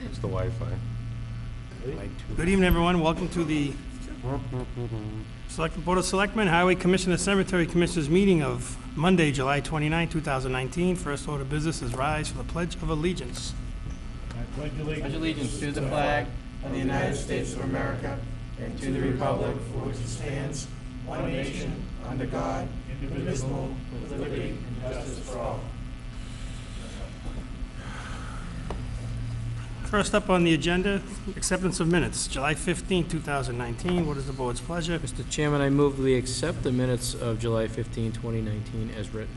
It's the Wi-Fi. Good evening, everyone. Welcome to the Board of Selectmen, Highway Commissioner, Cemetery Commissioners meeting of Monday, July 29, 2019. First order of business is rise for the Pledge of Allegiance. I pledge allegiance to the flag of the United States of America and to the republic for which it stands, one nation, under God, indivisible, with liberty and justice for all. First up on the agenda, acceptance of minutes, July 15, 2019. What is the board's pleasure? Mr. Chairman, I move that we accept the minutes of July 15, 2019 as written.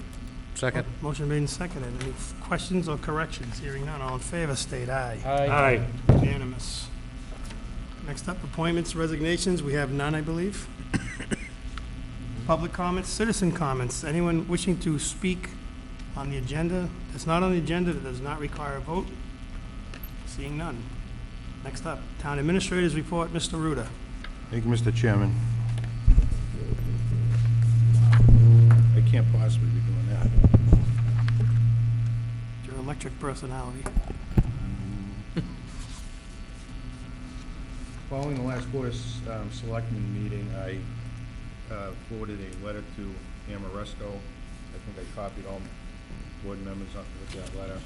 Second. Motion made and seconded. Any questions or corrections? Hearing none, all in favor, state aye. Aye. Unanimous. Next up, appointments, resignations. We have none, I believe. Public comments, citizen comments. Anyone wishing to speak on the agenda that's not on the agenda that does not require a vote? Seeing none. Next up, Town Administrator's Report, Mr. Ruda. Thank you, Mr. Chairman. I can't possibly be doing that. Your electric personality. Following the last Board of Selectmen meeting, I forwarded a letter to Amoresco. I think I copied all board members up with that letter.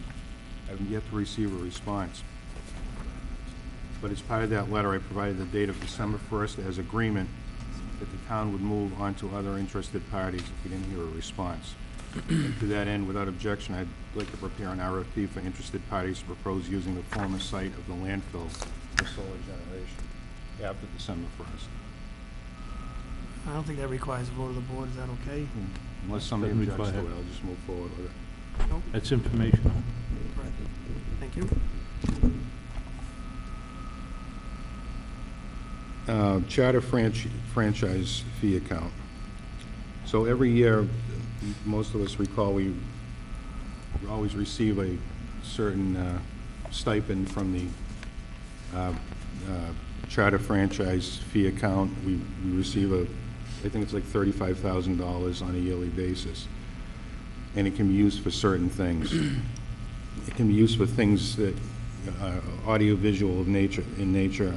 I have yet to receive a response. But as part of that letter, I provided the date of December 1st as agreement that the town would move on to other interested parties if we didn't hear a response. And to that end, without objection, I'd like to prepare an RFP for interested parties to propose using the former site of the landfill for solar generation after December 1st. I don't think that requires a vote of the board. Is that okay? Unless somebody Doesn't objects to it, require- I'll just move forward with it. Nope. That's informational. Right. Thank you. Charter franchise fee account. So every year, most of us recall, we always receive a certain stipend from the charter franchise fee account. We receive I think it's like $35,000 on a yearly basis. And it can be used for certain things. It can be used for things that audio-visual in nature.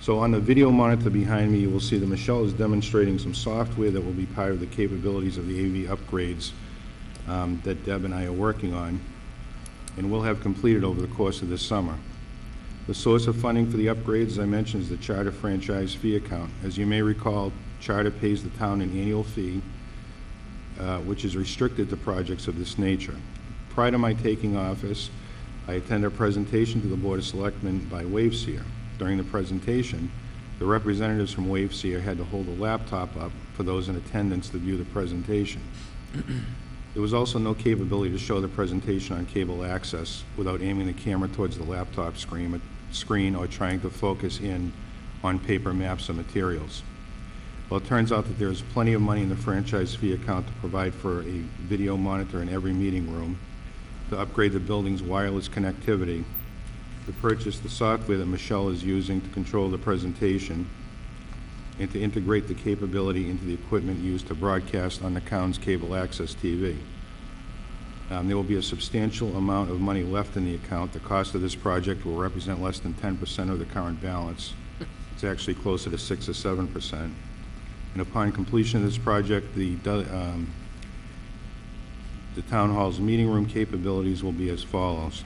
So on the video monitor behind me, you will see that Michelle is demonstrating some software that will be part of the capabilities of the AV upgrades that Deb and I are working on, and we'll have completed over the course of this summer. The source of funding for the upgrades, as I mentioned, is the Charter franchise fee account. As you may recall, Charter pays the town an annual fee, which is restricted to projects of this nature. Prior to my taking office, I attended a presentation to the Board of Selectmen by Waveseer. During the presentation, the representatives from Waveseer had to hold a laptop up for those in attendance to view the presentation. There was also no capability to show the presentation on cable access without aiming the camera towards the laptop screen or trying to focus in on paper maps or materials. Well, it turns out that there is plenty of money in the franchise fee account to provide for a video monitor in every meeting room, to upgrade the building's wireless connectivity, to purchase the software that Michelle is using to control the presentation, and to integrate the capability into the equipment used to broadcast on the town's cable access TV. There will be a substantial amount of money left in the account. The cost of this project will represent less than 10% of the current balance. It's actually closer to 6 or 7%. And upon completion of this project, the town hall's meeting room capabilities will be as follows.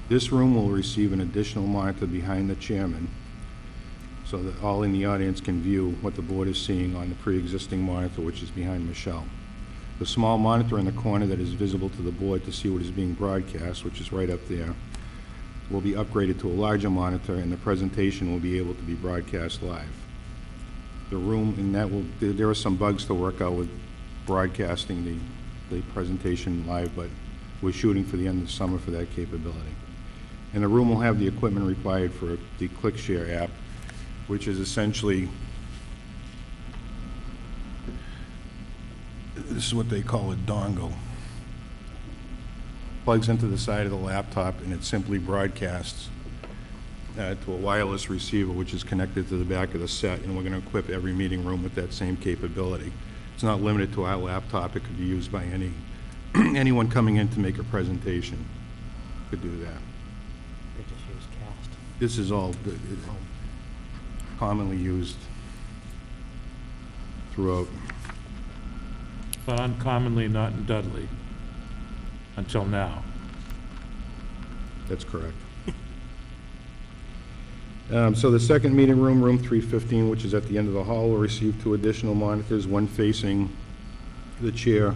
This room will receive an additional monitor behind the chairman so that all in the audience can view what the board is seeing on the pre-existing monitor, which is behind Michelle. The small monitor in the corner that is visible to the board to see what is being broadcast, which is right up there, will be upgraded to a larger monitor, and the presentation will be able to be broadcast live. The room, and there are some bugs to work out with broadcasting the presentation live, but we're shooting for the end of the summer for that capability. And the room will have the equipment required for the ClickShare app, which is essentially, this is what they call a dongle. Plugs into the side of the laptop, and it simply broadcasts to a wireless receiver, which is connected to the back of the set, and we're going to equip every meeting room with that same capability. It's not limited to our laptop. It could be used by anyone coming in to make a presentation could do that. This is all commonly used throughout. But uncommonly not in Dudley, until now. That's correct. So the second meeting room, room 315, which is at the end of the hall, will receive 2 additional monitors, one facing the chair,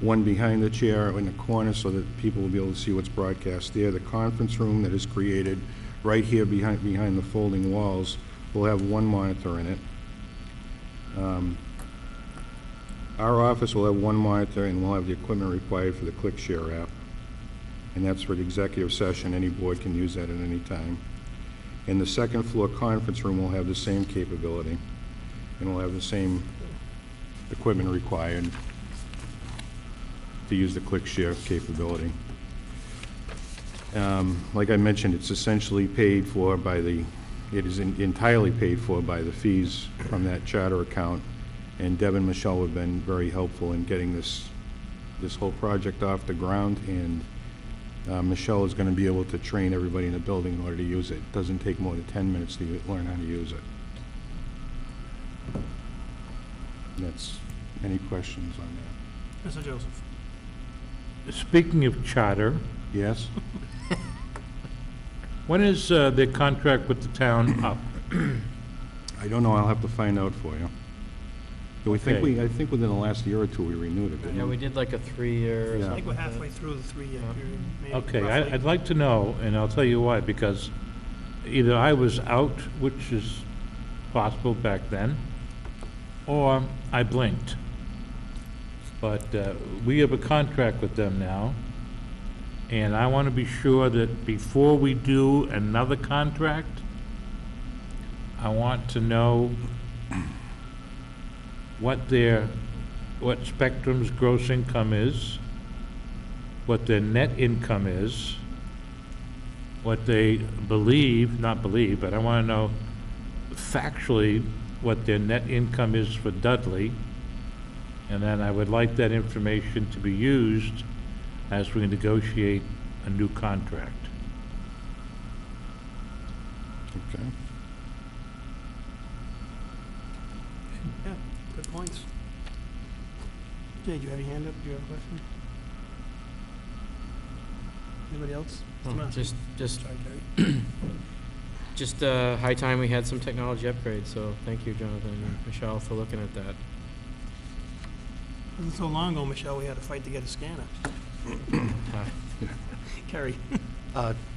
one behind the chair in the corner so that people will be able to see what's broadcast there. The conference room that is created right here behind the folding walls will have 1 monitor in it. Our office will have 1 monitor, and we'll have the equipment required for the ClickShare app. And that's for the executive session. Any board can use that at any time. And the second floor conference room will have the same capability, and will have the same equipment required to use the ClickShare capability. Like I mentioned, it's essentially paid for by it is entirely paid for by the fees from that charter account. And Deb and Michelle have been very helpful in getting this whole project off the ground, and Michelle is going to be able to train everybody in the building in order to use it. It doesn't take more than 10 minutes to learn how to use it. That's, any questions on that? Mr. Joseph? Speaking of charter, Yes? when is their contract with the town up? I don't know, I'll have to find out for you. I think Okay. I think within the last year or 2 we renewed it, didn't Yeah, we did like a 3-year. Yeah. I think we're halfway through the 3-year period, maybe Okay, roughly. I'd like to know, and I'll tell you why, because either I was out, which is possible back then, or I blinked. But we have a contract with them now, and I want to be sure that before we do another contract, I want to know what Spectrum's gross income is, what their net income is, what they not believe, but I want to know factually what their net income is for Dudley, and then I would like that information to be used as we negotiate a new contract. Okay. Yeah, good points. Jay, do you have your hand up? Do you have a question? Anybody else? Mr. Massey? Just Sorry, Jerry. Just high time we had some technology upgrades, so thank you, Jonathan and Michelle, for looking at that. Wasn't so long ago, Michelle, we had to fight to get a scanner. Kerry?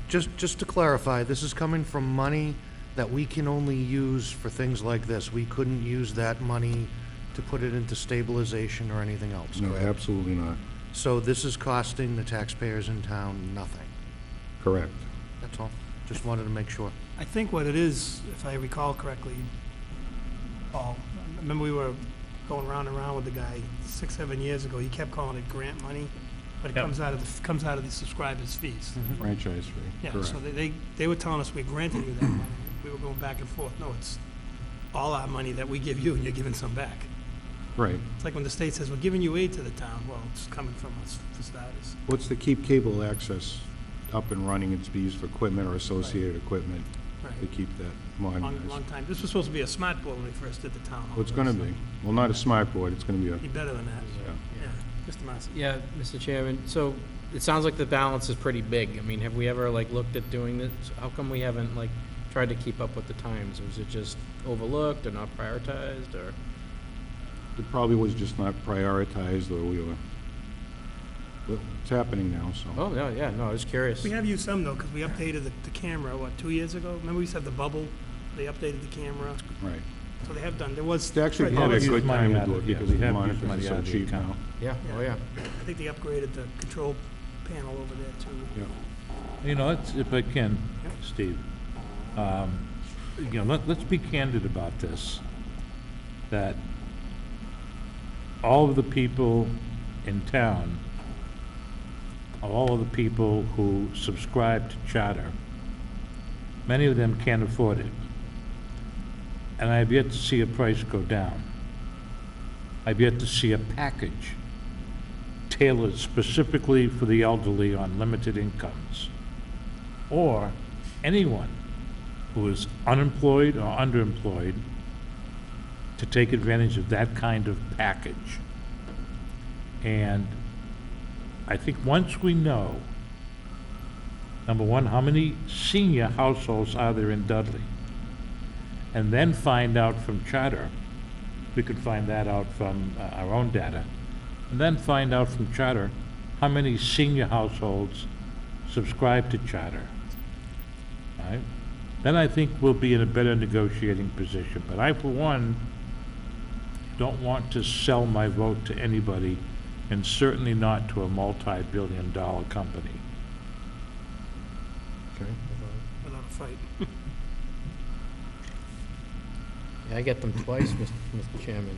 Just to clarify, this is coming from money that we can only use for things like this. We couldn't use that money to put it into stabilization or anything else, No, correct? absolutely not. So this is costing the taxpayers in town nothing. Correct. That's all. Just wanted to make sure. I think what it is, if I recall correctly, Paul, I remember we were going round and round with the guy 6, 7 years ago. He kept calling it grant money, but it Yep. comes out of the subscribers' fees. Franchise fee. Yeah, Correct. so they were telling us we granted you that money. We were going back and forth. No, it's all our money that we give you, and you're giving some back. Right. It's like when the state says, we're giving you aid to the town. Well, it's coming from us for starters. What's to keep cable access up and running? It's to be used for equipment or associated equipment to Right. keep that Long, modernized. long time. This was supposed to be a smart board when we first did the town hall. Well, it's gonna be. Well, not a smart board, it's gonna be Be better than that. yeah. Yeah. Mr. Massey? Yeah, Mr. Chairman, so it sounds like the balance is pretty big. I mean, have we ever like looked at doing this? How come we haven't like tried to keep up with the times? Was it just overlooked or not prioritized or? It probably was just not prioritized, or we were, well, it's happening now, so. Oh, no, yeah, no, I was curious. We have used some though, because we updated the camera, 2 years ago? Remember we used to have the bubble? They updated the camera, Right. so they have done, there was. It's actually right, probably a used good money time to out do of it it, because yeah, the we have used monitors money are out so of the cheap account. now. Yeah, oh, yeah. I think they upgraded the control panel over there too. Yeah. You know, if I can, Yep. Steve, let's be candid about this, that all of the people in town, all of the people who subscribe to charter, many of them can't afford it. And I've yet to see a price go down. I've yet to see a package tailored specifically for the elderly on limited incomes, or anyone who is unemployed or underemployed to take advantage of that kind of package. And I think once we know, number one, how many senior households are there in Dudley? And then find out from charter, we could find that out from our own data, and then find out from charter how many senior households subscribe to charter, right? Then I think we'll be in a better negotiating position. But I, for one, don't want to sell my vote to anybody, and certainly not to a multi-billion-dollar company. Okay. Without a fight. Yeah, I get them twice, Mr. Chairman.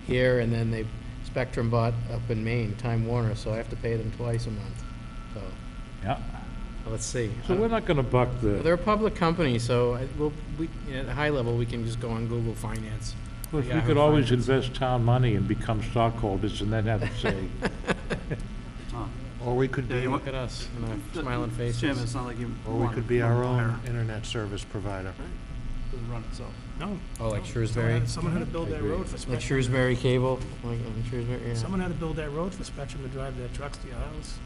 Here, and then they, Spectrum bought up in Maine, Time Warner, so I have to pay them twice a month. So, Yeah. let's see. So we're not gonna buck They're the, a public company, so at a high level, we can just go on Google Finance. we Yahoo could always Finance. invest town money and become stockholders and then have a say. Or we could Yeah, be, you Look at us, and our smiling faces. Chairman, it's not like you or we want could be to our hire. own internet service provider. Doesn't run itself. No. Oh, like no. Shrewsbury? Someone had to build that road for Like Spectrum. Shrewsbury Cable, like Shrewsbury, yeah. Someone had to build that road for Spectrum to drive their trucks to your house.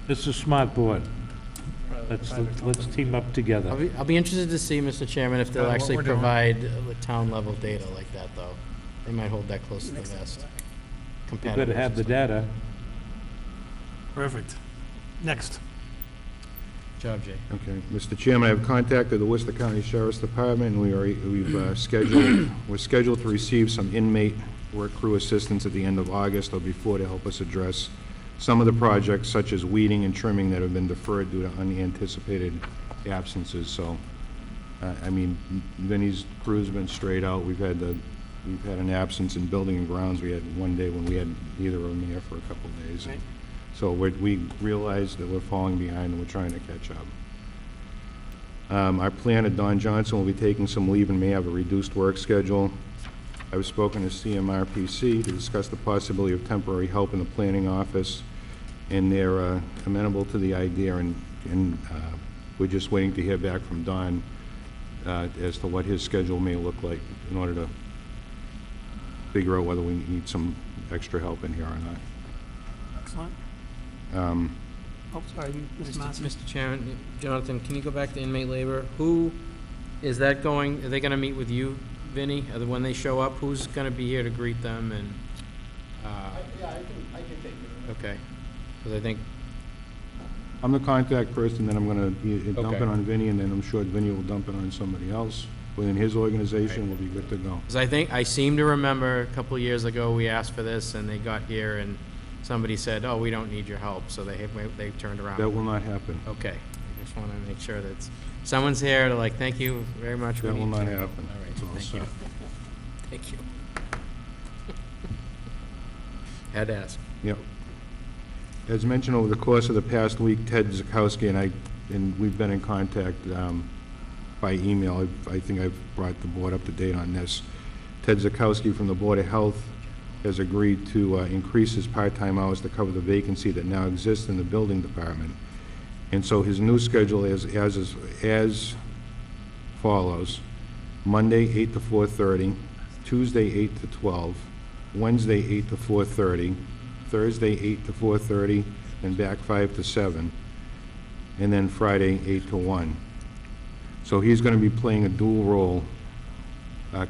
It's a smart board. Let's team up together. I'll be interested to see, Mr. Chairman, if they'll What actually we're doing. provide town-level data like that, though. They might hold that close to the vest. You better have the Compatibles. data. Perfect. Next. Job, Jay. Okay, Mr. Chairman, I have contacted the Worcester County Sheriff's Department, and we're scheduled to receive some inmate work crew assistance at the end of August or before to help us address some of the projects such as weeding and trimming that have been deferred due to unanticipated absences. So, I mean, Vinnie's crew's been straight out. We've had an absence in building and grounds. We had one day when we had neither of them here for a couple of days. Right. So we realize that we're falling behind and we're trying to catch up. Our planner, Don Johnson, will be taking some leave and may have a reduced work schedule. I've spoken to CMRPC to discuss the possibility of temporary help in the planning office, and they're amenable to the idea, and we're just waiting to hear back from Don as to what his schedule may look like in order to figure out whether we need some extra help in here or not. Excellent. Oh, sorry, Ms. Mr. Massey. Mr. Chairman, Jonathan, can you go back to inmate labor? Who, is that going, are they gonna meet with you, Vinnie? When they show up, who's gonna be here to greet them and, Yeah, I can take it. okay. Because I think, I'm the contact person, then I'm gonna dump Okay. it on Vinnie, and then I'm sure Vinnie will dump it on somebody else within his organization. We'll be good to go. because I seem to remember a couple of years ago, we asked for this, and they got here, and somebody said, oh, we don't need your help, so they turned around. That will not happen. Okay, I just want to make sure that someone's here to like, thank you very much. we That will need not you." happen. All right, It's all thank you. set. Thank you. Had to ask. Yep. As mentioned, over the course of the past week, Ted Zakowski and we've been in contact by email. I think I've brought the board up to date on this. Ted Zakowski from the Board of Health has agreed to increase his part-time hours to cover the vacancy that now exists in the building department. And so his new schedule is as follows: Monday, 8 to 4:30, Tuesday, 8 to 12, Wednesday, 8 to 4:30, Thursday, 8 to 4:30, and back 5 to 7, and then Friday, 8 to 1. So he's going to be playing a dual role,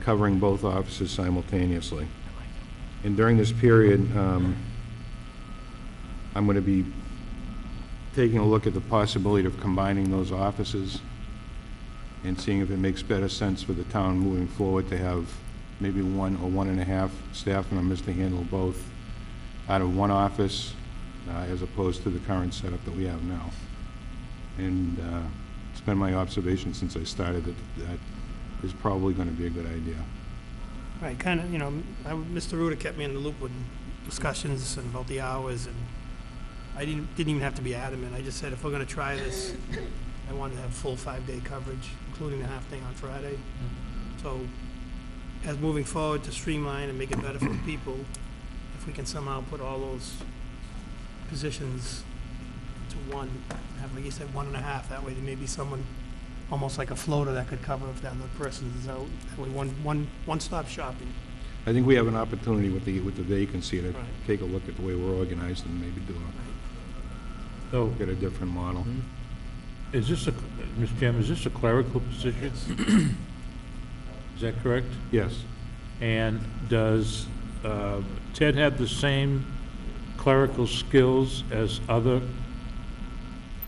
covering both offices simultaneously. And during this period, I'm going to be taking a look at the possibility of combining those offices and seeing if it makes better sense for the town moving forward to have maybe 1 or 1.5 staff members to handle both out of one office, as opposed to the current setup that we have now. And it's been my observation since I started that is probably going to be a good idea. Right, kind of, Mr. Ruda kept me in the loop with discussions and about the hours, and I didn't even have to be adamant. I just said, if we're gonna try this, I wanted to have full 5-day coverage, including the half day on Friday. So, as moving forward to streamline and make it better for the people, if we can somehow put all those positions to one, have, like you said, 1.5, that way there may be someone almost like a floater that could cover if the other person is out. That way, one-stop shopping. I think we have an opportunity with the vacancy to Right. take a look at the way we're organized and maybe So, get a different model. is this Mr. Chairman, is this a clerical position? Is that correct? Yes. And does Ted have the same clerical skills as other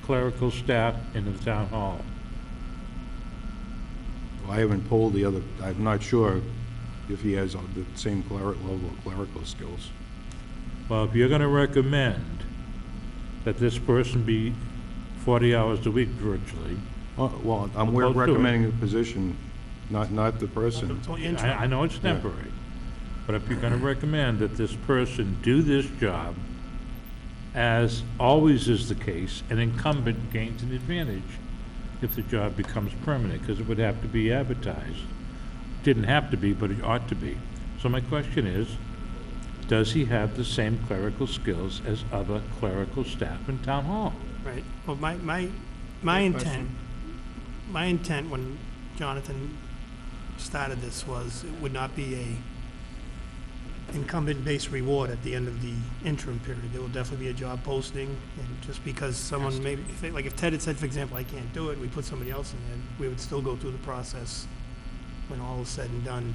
clerical staff in the town hall? Well, I haven't polled the other, I'm not sure if he has the same level of clerical skills. Well, if you're gonna recommend that this person be 40 hours a week virtually, Well, Opposed we're to it. recommending the position, not the person. It's only interim. I know it's Yeah. temporary, but if you're gonna recommend that this person do this job, as always is the case, an incumbent gains an advantage if the job becomes permanent, because it would have to be advertised. Didn't have to be, but it ought to be. So my question is, does he have the same clerical skills as other clerical staff in town hall? Right. Well, my intent when Jonathan started this was it would not be a incumbent-based reward at the end of the interim period. There will definitely be a job posting, and just because someone maybe, if Ted had said, for example, I can't do it, we put somebody else in there, we would still go through the process when all is said and done.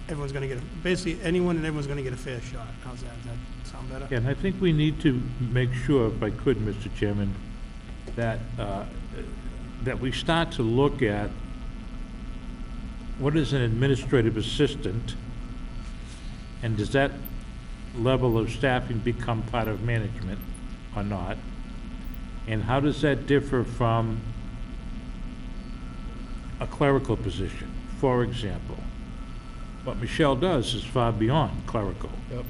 Everyone's gonna get, basically, anyone and everyone's gonna get a fair shot. How's that? Does that sound better? Yeah, and I think we need to make sure, if I could, Mr. Chairman, that, that we start to look at what is an administrative assistant, and does that level of staffing become part of management or not? And how does that differ from a clerical position? For example, what Michelle does is far beyond clerical. Yep.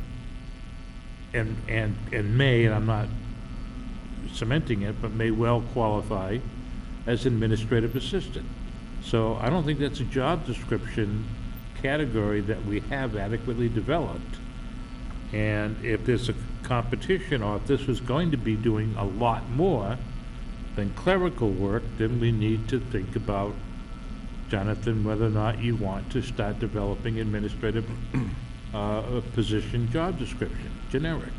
And may, and I'm not cementing it, but may well qualify as administrative assistant. So I don't think that's a job description category that we have adequately developed. And if there's a competition, or if this was going to be doing a lot more than clerical work, then we need to think about, Jonathan, whether or not you want to start developing administrative position job description, generic.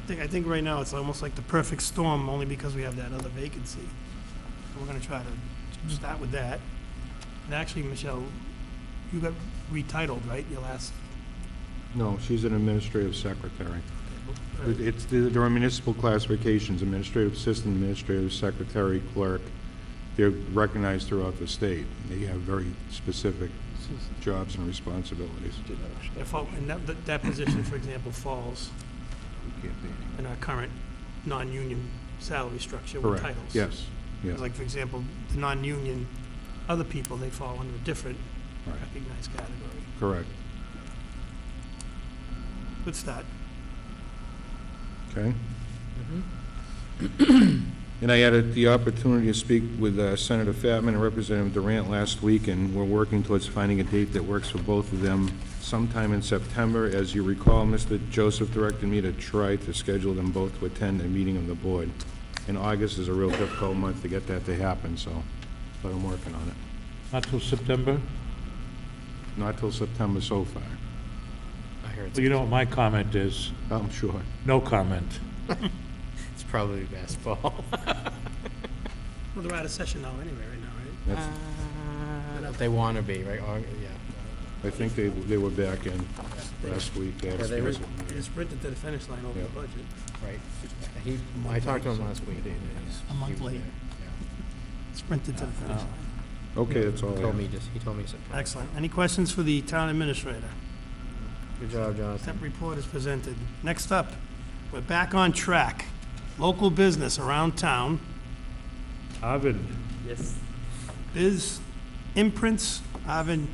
I think right now it's almost like the perfect storm, only because we have that other vacancy. We're gonna try to start with that. And actually, Michelle, you got retitled, right, your last? No, she's an administrative secretary. There are municipal classifications, administrative assistant, administrative secretary, clerk. They're recognized throughout the state. They have very specific jobs and responsibilities. And that position, for example, falls in our current non-union salary structure with Correct. titles. Yes, yes. Like, for example, the non-union, other people, they fall under a different Right. recognized category. Correct. Good start. Okay. And I had the opportunity to speak with Senator Fatman and Representative Durant last week, and we're working towards finding a date that works for both of them sometime in September. As you recall, Mr. Joseph directed me to try to schedule them both to attend a meeting of the board. And August is a real difficult month to get that to happen, but I'm working on it. Not till September? Not till September so far, I heard Well, you know what my comment is? I'm sure. No comment. it's probably basketball. Well, they're out of session now anyway, right now, right? That's, They want to be, right? Yeah. I think they were back in last week. They had a Yeah, they were- special They meeting. just sprinted to the finish line over the Yeah. budget. Right. I talked to him last week. A month late. Sprinted to the finish line. Okay, that's all I have. He told me September. Excellent. Any questions for the town administrator? Good job, Jonathan. Temp report is presented. Next up, we're back on track. Local business around town. Arvid, Yes. Biz Imprints, Arvin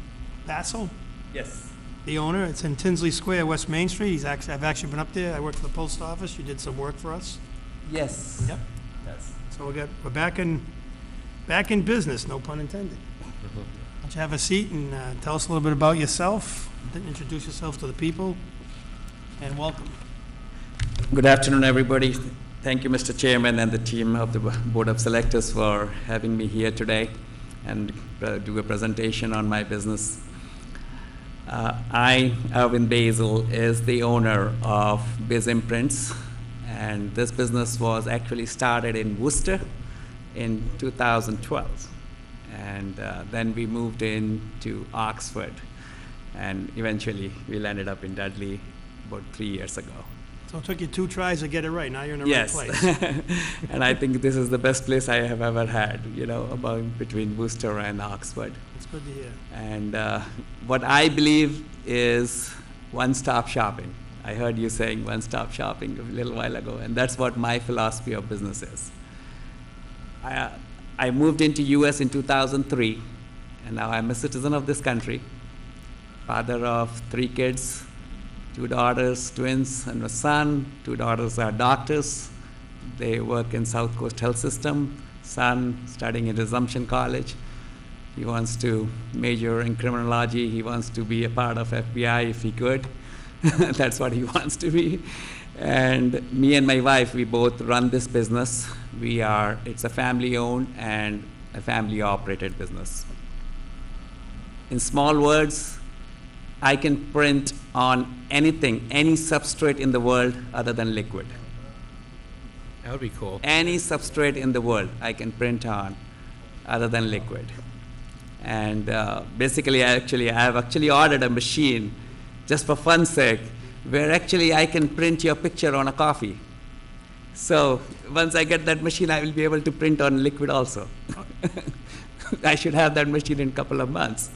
Bassel, Yes. the owner. It's in Tinsley Square, West Main Street. I've actually been up there. I work for the post office. You did some work for us. Yes. Yep. Yes. So we're back in business, no pun intended. Why don't you have a seat and tell us a little bit about yourself, then introduce yourself to the people, and welcome. Good afternoon, everybody. Thank you, Mr. Chairman, and the team of the Board of Selectors for having me here today and do a presentation on my business. I, Erwin Basil, is the owner of Biz Imprints, and this business was actually started in Worcester in 2012. And then we moved into Oxford, and eventually we landed up in Dudley about 3 years ago. So it took you 2 tries to get it right. Now you're in the Yes. right place. And I think this is the best place I have ever had, about between Worcester and Oxford. It's good to hear. And what I believe is one-stop shopping. I heard you saying one-stop shopping a little while ago, and that's what my philosophy of business is. I moved into U.S. in 2003, and now I'm a citizen of this country, father of 3 kids, 2 daughters, twins, and a son. 2 daughters are doctors. They work in South Coast Health System. Son studying at Assumption College. He wants to major in criminology. He wants to be a part of FBI if he could. That's what he wants to be. And me and my wife, we both run this business. It's a family-owned and a family-operated business. In small words, I can print on anything, any substrate in the world other than liquid. That would be cool. Any substrate in the world I can print on other than liquid. And basically, I have actually ordered a machine just for fun's sake, where actually I can print your picture on a coffee. So once I get that machine, I will be able to print on liquid also. I should have that machine in a couple of months.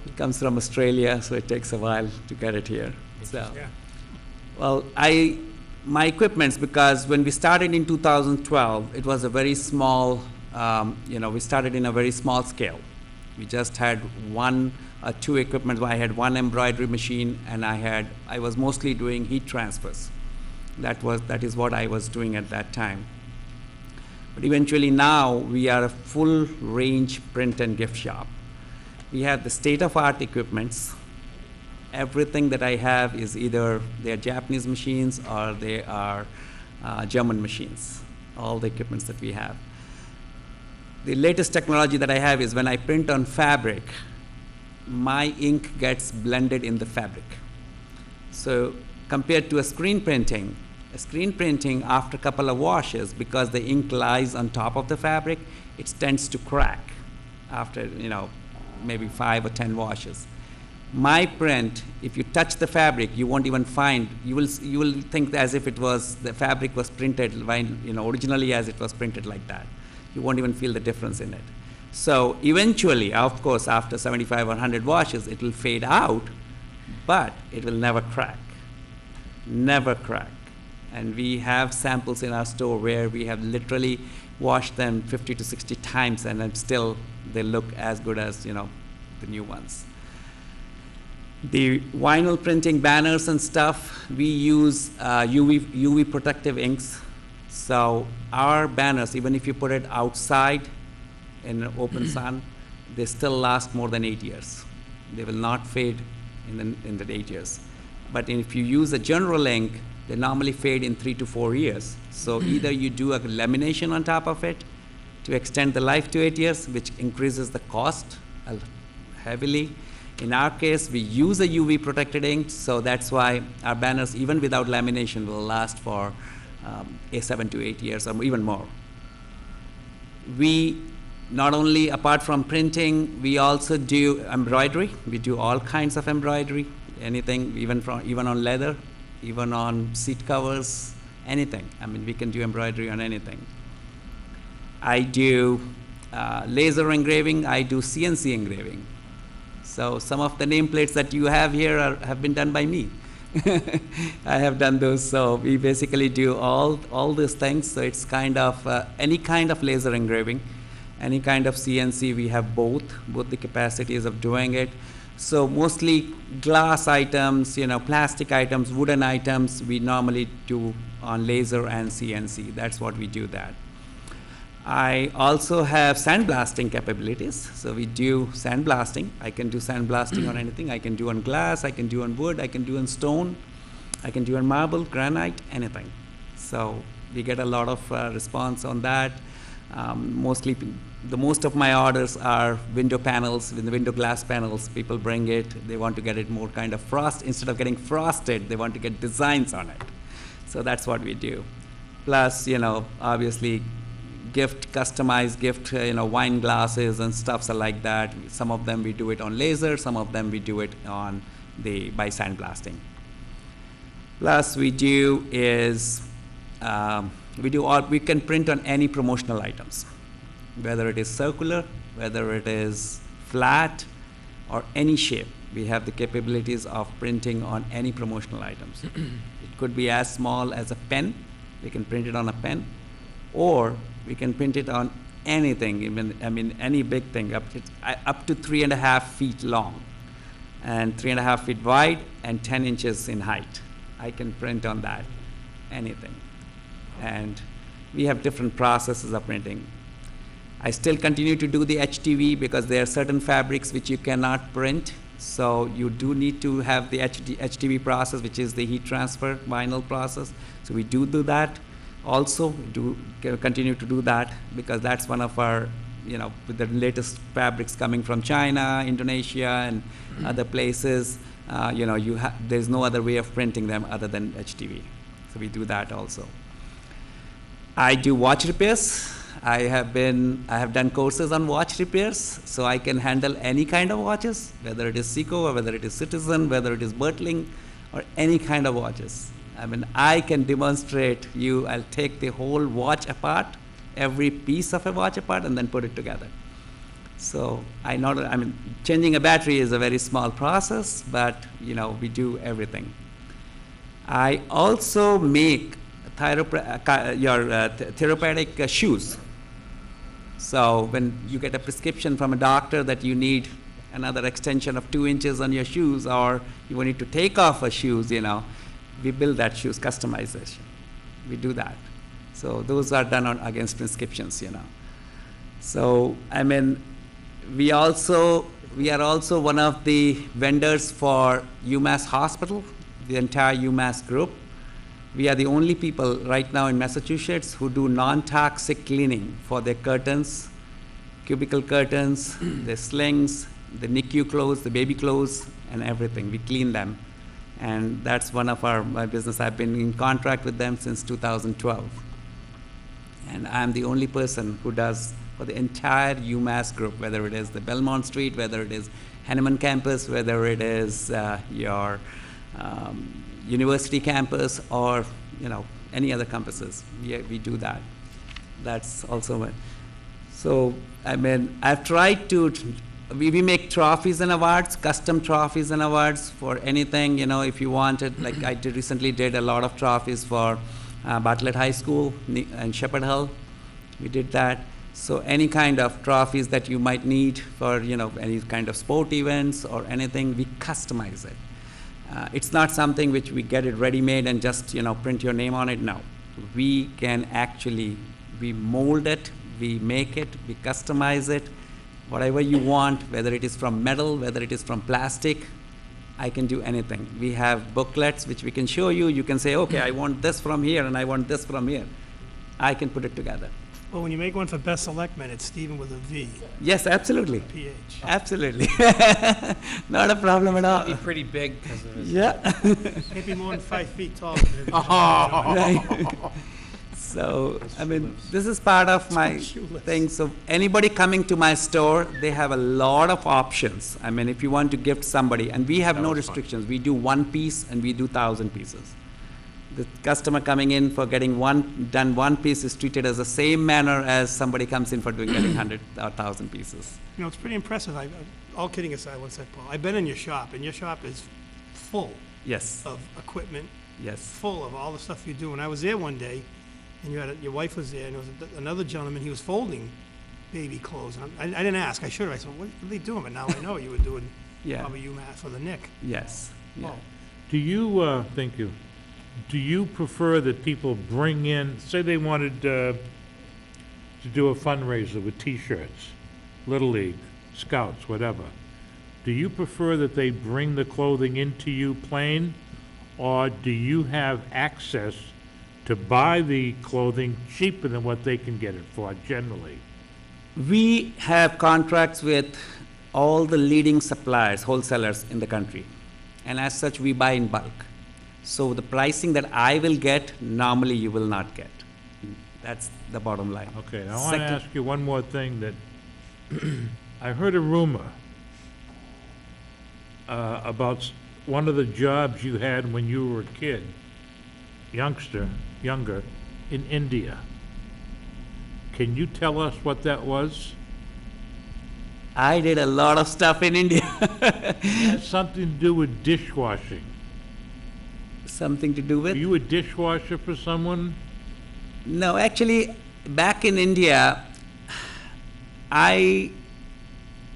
It comes from Australia, so it takes a while to get it here. So, Yeah. well, my equipments, because when we started in 2012, it was a very small, we started in a very small scale. We just had 1 or 2 equipment. I had 1 embroidery machine, and I was mostly doing heat transfers. That is what I was doing at that time. But eventually now we are a full range print and gift shop. We have the state-of-art equipments. Everything that I have is either they're Japanese machines or they are German machines, all the equipments that we have. The latest technology that I have is when I print on fabric, my ink gets blended in the fabric. So compared to a screen printing after a couple of washes, because the ink lies on top of the fabric, it tends to crack after, maybe 5 or 10 washes. My print, if you touch the fabric, you won't even find, you will think as if the fabric was printed, originally as it was printed like that. You won't even feel the difference in it. So eventually, of course, after 75 or 100 washes, it will fade out, but it will never crack. Never crack. And we have samples in our store where we have literally washed them 50 to 60 times, and then still they look as good as, the new ones. The vinyl printing banners and stuff, we use UV protective inks. So our banners, even if you put it outside in the open sun, they still last more than 8 years. They will not fade in the 8 years. But if you use a general ink, they normally fade in 3 to 4 years. So either you do a lamination on top of it to extend the life to 8 years, which increases the cost heavily. In our case, we use a UV protected ink, so that's why our banners, even without lamination, will last for 7 to 8 years or even more. We not only, apart from printing, we also do embroidery. We do all kinds of embroidery, anything, even on leather, even on seat covers, anything. We can do embroidery on anything. I do laser engraving. I do CNC engraving. So some of the nameplates that you have here have been done by me. I have done those. So we basically do all these things. So it's kind of any kind of laser engraving, any kind of CNC. We have both the capacities of doing it. So mostly glass items, plastic items, wooden items, we normally do on laser and CNC. That's what we do that. I also have sandblasting capabilities. So we do sandblasting. I can do sandblasting on anything. I can do on glass, I can do on wood, I can do on stone, I can do on marble, granite, anything. So We get a lot of response on that. Mostly, the most of my orders are window panels, with the window glass panels. People bring it, they want to get it more kind of frost. Instead of getting frosted, they want to get designs on it. So that's what we do. Plus, obviously, customized gift, wine glasses and stuff like that. Some of them we do it on laser, some of them we do it by sandblasting. Plus, we can print on any promotional items, whether it is circular, whether it is flat, or any shape. We have the capabilities of printing on any promotional items. It could be as small as a pen. We can print it on a pen, or we can print it on anything, any big thing, up to 3.5 feet long, and 3.5 feet wide, and 10 inches in height. I can print on that, anything. And we have different processes of printing. I still continue to do the HTV because there are certain fabrics which you cannot print. So you do need to have the HTV process, which is the heat transfer vinyl process. So we do that. Also, continue to do that because that's one of our, with the latest fabrics coming from China, Indonesia, and other places. There's no other way of printing them other than HTV. So we do that also. I do watch repairs. I have done courses on watch repairs, so I can handle any kind of watches, whether it is Seiko or whether it is Citizen, whether it is Bertling, or any kind of watches. I can demonstrate I'll take the whole watch apart, every piece of a watch apart, and then put it together. So changing a battery is a very small process, but we do everything. I also make therapeutic shoes. So when you get a prescription from a doctor that you need another extension of 2 inches on your shoes, or you need to take off a shoes, we build that shoes customization. We do that. So those are done against prescriptions, So we are also one of the vendors for UMass Hospital, the entire UMass group. We are the only people right now in Massachusetts who do non-toxic cleaning for their curtains, cubicle curtains, the slings, the NICU clothes, the baby clothes, and everything. We clean them. And that's one of my business. I've been in contract with them since 2012. And I'm the only person who does for the entire UMass group, whether it is the Belmont Street, whether it is Henneman campus, whether it is your university campus, or any other campuses. We do that. That's also it. So I've tried to. We make trophies and awards, custom trophies and awards for anything. If you wanted, like I recently did a lot of trophies for Bartlett High School and Shepherd Hill. We did that. So any kind of trophies that you might need for any kind of sport events or anything, we customize it. It's not something which we get it ready-made and just print your name on it. No, we mold it, we make it, we customize it, whatever you want, whether it is from metal, whether it is from plastic. I can do anything. We have booklets which we can show you. You can say, okay, I want this from here and I want this from here. I can put it together. Well, when you make one for Best Selectmen, it's Stephen with a V. Yes, absolutely. PH. Absolutely. Not a problem at all. It'd be pretty big because of his. Yeah. Can't be more than 5 feet tall. Right. So, this is part of my thing. So, anybody coming to my store, they have a lot of options. If you want to gift somebody, and we have no restrictions. We do 1 piece and we do 1,000 pieces. The customer coming in for getting one piece is treated as the same manner as somebody comes in for getting 100 or 1,000 pieces. It's pretty impressive. All kidding aside, one sec, Paul. I've been in your shop, and your shop is full Yes. of equipment, Yes. full of all the stuff you do. And I was there one day, and your wife was there, and there was another gentleman. He was folding baby clothes. And I didn't ask. I should have. I said, what are they doing? But now I know you were doing probably UMass for the Nick. Yes. Yeah. Paul. Do you, thank you, do you prefer that people bring in, say they wanted to do a fundraiser with T-shirts, Little League, Scouts, whatever. Do you prefer that they bring the clothing into you plain, or do you have access to buy the clothing cheaper than what they can get it for generally? We have contracts with all the leading suppliers, wholesalers in the country. And as such, we buy in bulk. So the pricing that I will get, normally you will not get. That's the bottom line. Okay, I want to Second- ask you one more thing that, I heard a rumor about one of the jobs you had when you were a kid, younger, in India. Can you tell us what that was? I did a lot of stuff in India. It has something to do with dishwashing. Something to do Were with? you a dishwasher for someone? No, actually, back in India, I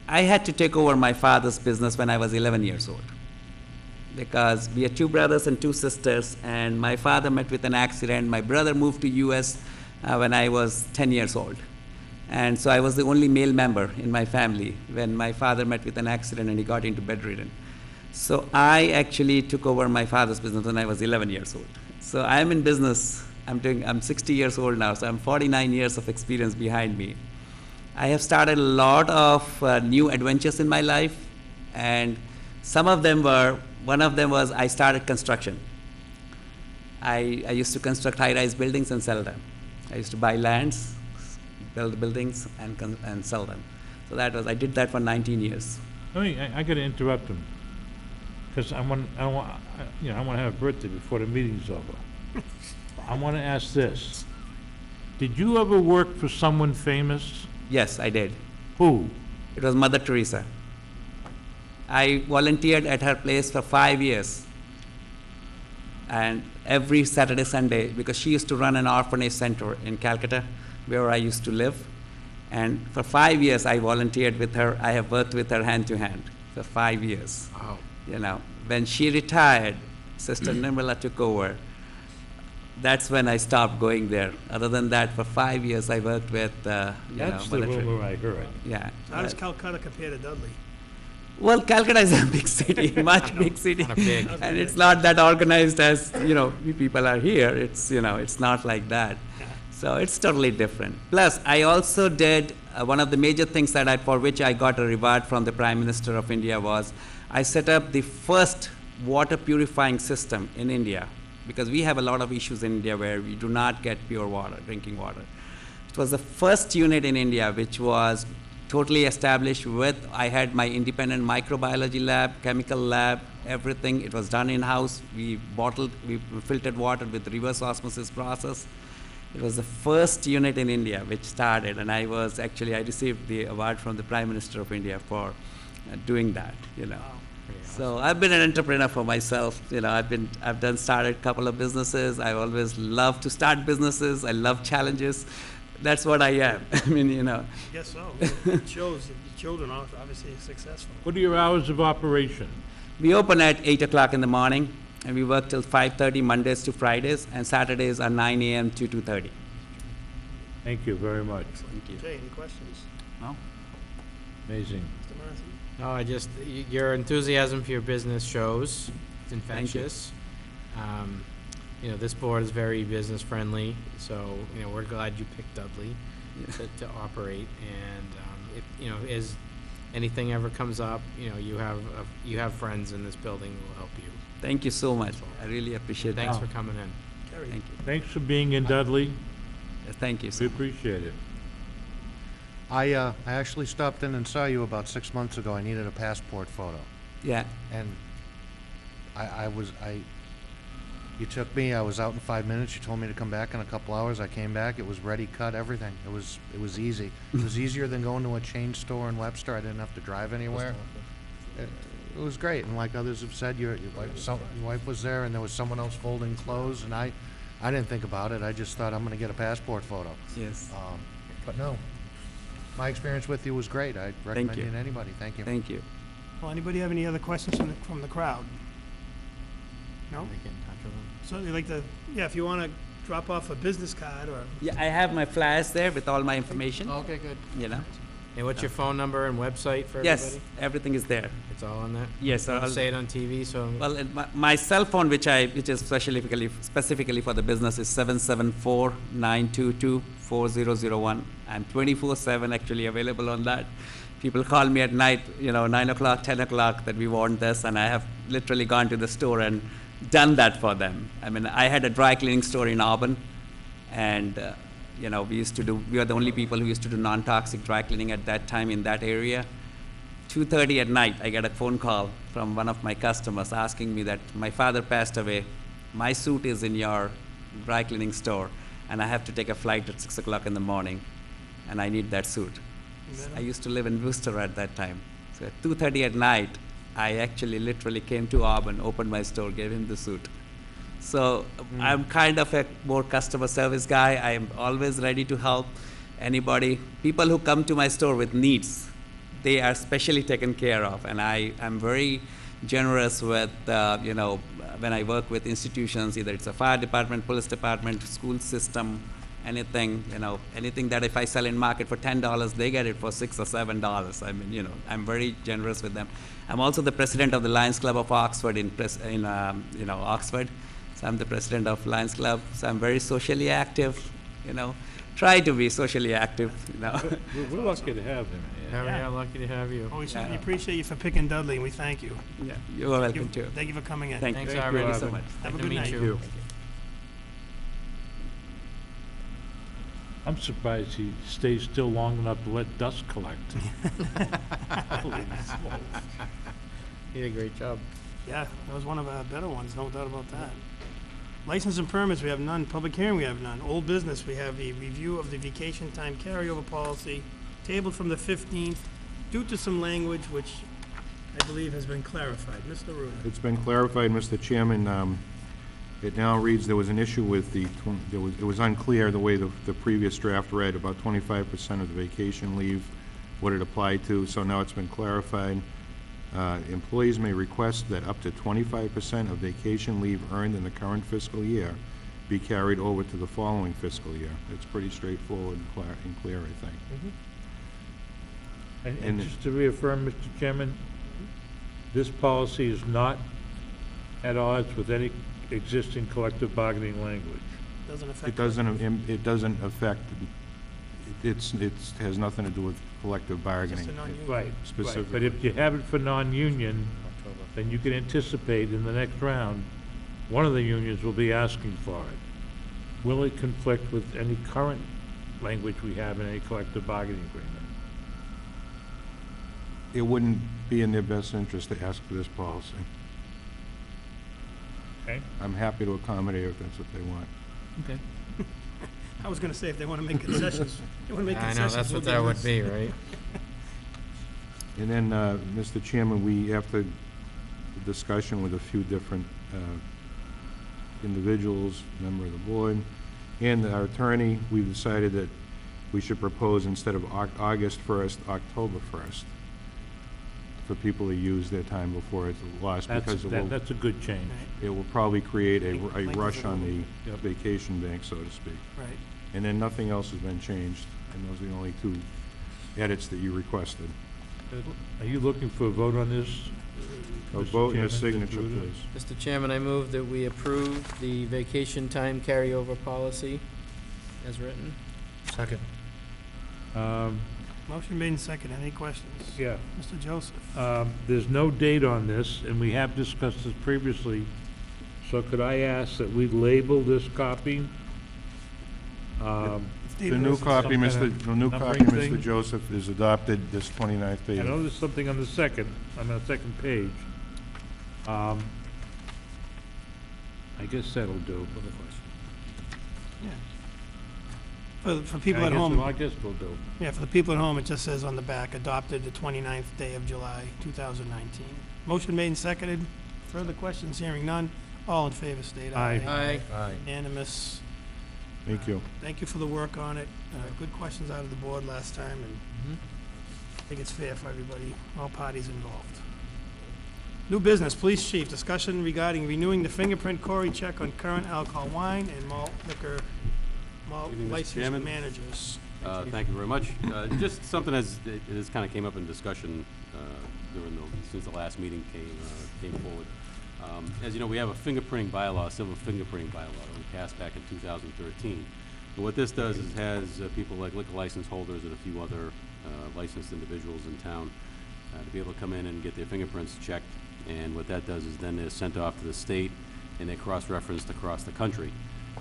had to take over my father's business when I was 11 years old. Because we are two brothers and two sisters, and my father met with an accident. My brother moved to US when I was 10 years old. And so I was the only male member in my family when my father met with an accident and he got into bedridden. So I actually took over my father's business when I was 11 years old. So I'm in business. I'm 60 years old now, so I'm 49 years of experience behind me. I have started a lot of new adventures in my life, and one of them was I started construction. I used to construct high-rise buildings and sell them. I used to buy lands, build buildings, and sell them. So I did that for 19 years. I got to interrupt him, because I want to have a birthday before the meeting's over. I want to ask this. Did you ever work for someone famous? Yes, I did. Who? It was Mother Teresa. I volunteered at her place for 5 years. And every Saturday, Sunday, because she used to run an orphanage center in Calcutta, where I used to live. And for 5 years, I volunteered with her. I have worked with her hand to hand for 5 years. Wow. You know, when she retired, Sister Nirmala took over. That's when I stopped going there. Other than that, for 5 years, I worked with, That's the Mother Teresa. rumor I heard. Yeah. How does Calcutta compare to Dudley? Well, Calcutta is a big city, much big city. Kinda big. And it's not that organized as, we people are here. It's, it's not like that. So it's totally different. Plus, I also did, one of the major things for which I got a reward from the Prime Minister of India was, I set up the first water purifying system in India, because we have a lot of issues in India where we do not get pure water, drinking water. It was the first unit in India which was totally established I had my independent microbiology lab, chemical lab, everything. It was done in-house. We filtered water with reverse osmosis process. It was the first unit in India which started, and I received the award from the Prime Minister of India for doing that, So I've been an entrepreneur for myself. I've started a couple of businesses. I always love to start businesses. I love challenges. That's what I am. I guess so. It shows that your children are obviously successful. What are your hours of operation? We open at 8 o'clock in the morning, and we work till 5:30 Mondays to Fridays, and Saturdays are 9 a.m. to 2:30. Thank you very much. Thank you. Jay, any questions? No? Amazing. Mr. Massey? No, your enthusiasm for your business shows. It's Thank you. infectious. This board is very business friendly, so, we're glad you picked Dudley to operate. And, as anything ever comes up, you have friends in this building who will help you. Thank you so much. I really appreciate that. Thanks for coming in. Kerry? Thank you. Thanks for being in, Dudley. Thank you, We sir. appreciate it. I actually stopped in and saw you about 6 months ago. I needed a passport photo. Yeah. And you took me, I was out in 5 minutes. You told me to come back in a couple hours. I came back. It was ready, cut, everything. It was easy. It was easier than going to a chain store in Webster. I didn't have to drive anywhere. It was great. And like others have said, your wife was there, and there was someone else folding clothes, and I didn't think about it. I just thought I'm going to get a passport photo. Yes. But no, my experience with you was great. I'd recommend you. it to anybody. Thank you. Thank you. Well, anybody have any other questions from the crowd? No? They get in touch with them. So you'd like to, if you want to drop off a business card or, Yeah, I have my flyers there with all my information. Okay, good. And what's your phone number and website for everybody? Yes, everything is there. It's all on that? Yes, I'll I'll- say it on TV, so. Well, my cell phone, which is specifically for the business, is 774-922-4001. I'm 24/7 actually available on that. People call me at night, 9 o'clock, 10 o'clock, that we want this, and I have literally gone to the store and done that for them. I mean, I had a dry cleaning store in Auburn, and we are the only people who used to do non-toxic dry cleaning at that time in that area. 2:30 at night, I get a phone call from one of my customers asking me that my father passed away. My suit is in your dry cleaning store, and I have to take a flight at 6 o'clock in the morning, and I need that suit. I used to live in Worcester at that time. So at 2:30 at night, I actually literally came to Auburn, opened my store, gave him the suit. So I'm kind of a more customer service guy. I am always ready to help anybody. People who come to my store with needs, they are specially taken care of. And I am very generous with, when I work with institutions, either it's a fire department, police department, school system, anything that if I sell in market for $10, they get it for $6 or $7. I mean, I'm very generous with them. I'm also the president of the Lions Club of Oxford in Oxford. So I'm the president of Lions Club. So I'm very socially active, try to be socially active, We're lucky to have him here. Yeah, lucky to have you. Oh, we certainly appreciate you for picking Dudley, and we thank you. Yeah, you're welcome too. Thank you for coming in. Thank Thanks, you. Arvin. Thank you so much. Have a Good to good meet night. you. I'm surprised he stays still long enough to let dust collect. Holy smokes. You did a great job. Yeah, that was one of our better ones, no doubt about that. License and permits, we have none. Public hearing, we have none. Old business, we have the review of the vacation time carryover policy, tabled from the 15th, due to some language which I believe has been clarified. Mr. Ruda. It's been clarified, Mr. Chairman. It now reads, there was an issue with it was unclear the way the previous draft read, about 25% of the vacation leave, what it applied to, so now it's been clarified. Employees may request that up to 25% of vacation leave earned in the current fiscal year be carried over to the following fiscal year. It's pretty straightforward and clear, I think. And And- just to reaffirm, Mr. Chairman, this policy is not at odds with any existing collective bargaining language. Doesn't affect. It doesn't affect, it has nothing to do with collective bargaining. Just a non-union. Right, Specifically. but if you have it for non-union, then you can anticipate in the next round, one of the unions will be asking for it. Will it conflict with any current language we have in any collective bargaining agreement? It wouldn't be in their best interest to ask for this policy. Okay? I'm happy to accommodate if that's what they want. Okay. I was gonna say, if they wanna make concessions, they wanna make I know, concessions. that's we'll what do that would this. be, right? And then, Mr. Chairman, we, after discussion with a few different individuals, member of the board, and our attorney, we decided that we should propose, instead of August 1st, October 1st, for people to use their time before it's lost, because That's a good change. Right, it will probably create a Length of rush it on a the Yep. vacation bank, so to speak. right. And then nothing else has been changed, and those are the only two edits that you requested. Are you looking for a vote on this? A Mr. vote and a Chairman, signature, Mr. Ruda? please. Mr. Chairman, I move that we approve the vacation time carryover policy as written. Second. Motion made and seconded. Any questions? Yeah. Mr. Joseph? There's no date on this, and we have discussed this previously, so could I ask that we label this copy? It's The dated new as- copy, some kind Mr. of The new copy, numbering Mr. thing? Joseph, is adopted this 29th day. I know there's something on the second page. I guess that'll do. Yeah. For people at I home, guess we'll do. yeah, for the people at home, it just says on the back, adopted the 29th day of July, 2019. Motion made and seconded. Further questions? Hearing none. All in favor, state aye. Aye. Aye. Unanimous. Thank you. Thank you for the work on it. Good questions out of the board last time, and I think it's fair for everybody, all parties involved. New business, police chief, discussion regarding renewing the fingerprint Cory check on current alcohol wine and malt liquor, malt Evening, Mr. licensed Chairman. managers. Thank you very much. Just something as, this kind of came up in discussion since the last meeting came forward. As you know, we have a fingerprinting bylaw, civil fingerprinting bylaw that we passed back in 2013. And what this does is has people like liquor license holders and a few other licensed individuals in town to be able to come in and get their fingerprints checked. And what that does is then they're sent off to the state and they're cross-referenced across the country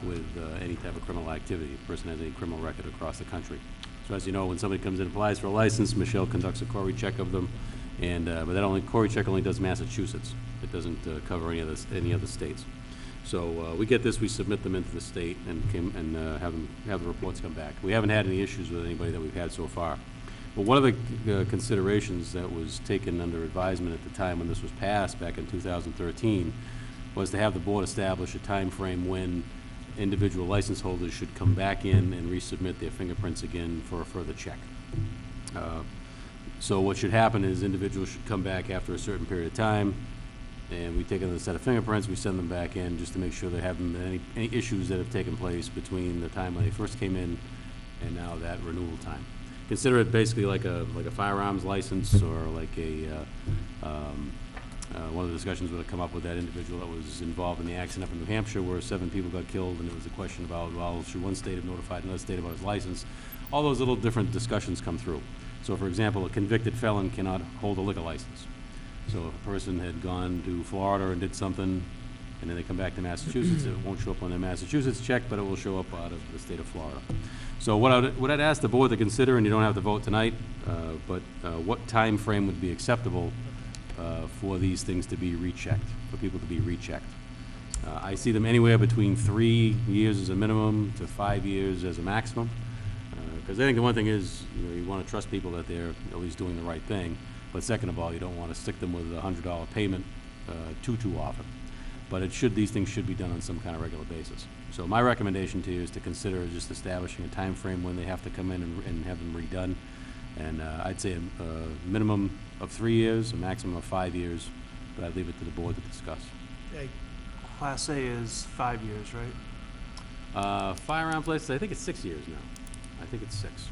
with any type of criminal activity. If a person has any criminal record across the country. So as you know, when somebody comes in and applies for a license, Michelle conducts a Cory check of them, and but that Cory check only does Massachusetts. It doesn't cover any other states. So we get this, we submit them into the state, and have the reports come back. We haven't had any issues with anybody that we've had so far. But one of the considerations that was taken under advisement at the time when this was passed back in 2013 was to have the board establish a time frame when individual license holders should come back in and resubmit their fingerprints again for a further check. So what should happen is individuals should come back after a certain period of time, and we take another set of fingerprints, we send them back in just to make sure there haven't been any issues that have taken place between the time when they first came in and now that renewal time. Consider it basically like a firearms license, or like one of the discussions would have come up with that individual that was involved in the accident up in New Hampshire where 7 people got killed, and there was a question about, well, should one state have notified another state about his license? All those little different discussions come through. So, for example, a convicted felon cannot hold a liquor license. So if a person had gone to Florida and did something, and then they come back to Massachusetts, it won't show up on their Massachusetts check, but it will show up out of the state of Florida. So what I'd ask the board to consider, and you don't have to vote tonight, but what time frame would be acceptable for these things to be rechecked, for people to be rechecked. I see them anywhere between 3 years as a minimum to 5 years as a maximum. Because I think the one thing is, you want to trust people that they're at least doing the right thing. But second of all, you don't want to stick them with a $100 payment too often. But these things should be done on some kind of regular basis. So my recommendation to you is to consider just establishing a time frame when they have to come in and have them redone. And I'd say a minimum of 3 years, a maximum of 5 years, but I'd leave it to the board to discuss. Okay. Class A is 5 years, right? Firearm places, I think it's 6 years now. I think it's 6.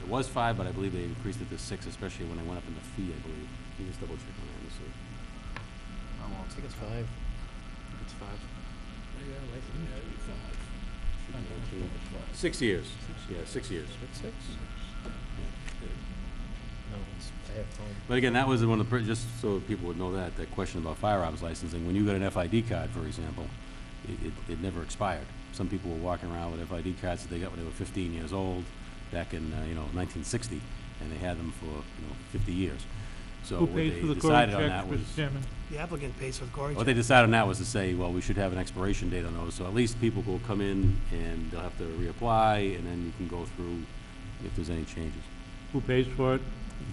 It was 5, but I believe they increased it to 6, especially when they went up in the fee, I believe. Can you just double check on that? Let me see. I think it's 5. I think it's 5. 6 years. Yeah, 6 years. It's 6? No, I have home. But again, that was one of the, just so people would know that question about firearms licensing. When you got an FID card, for example, it never expired. Some people were walking around with FID cards that they got when they were 15 years old back in 1960, and they had them for 50 years. So Who what pays they for the Cory decided on check, that was, Mr. Chairman? The applicant pays for the Cory what check. they decided on that was to say, well, we should have an expiration date on those, so at least people will come in and they'll have to reapply, and then you can go through if there's any changes. Who pays for it?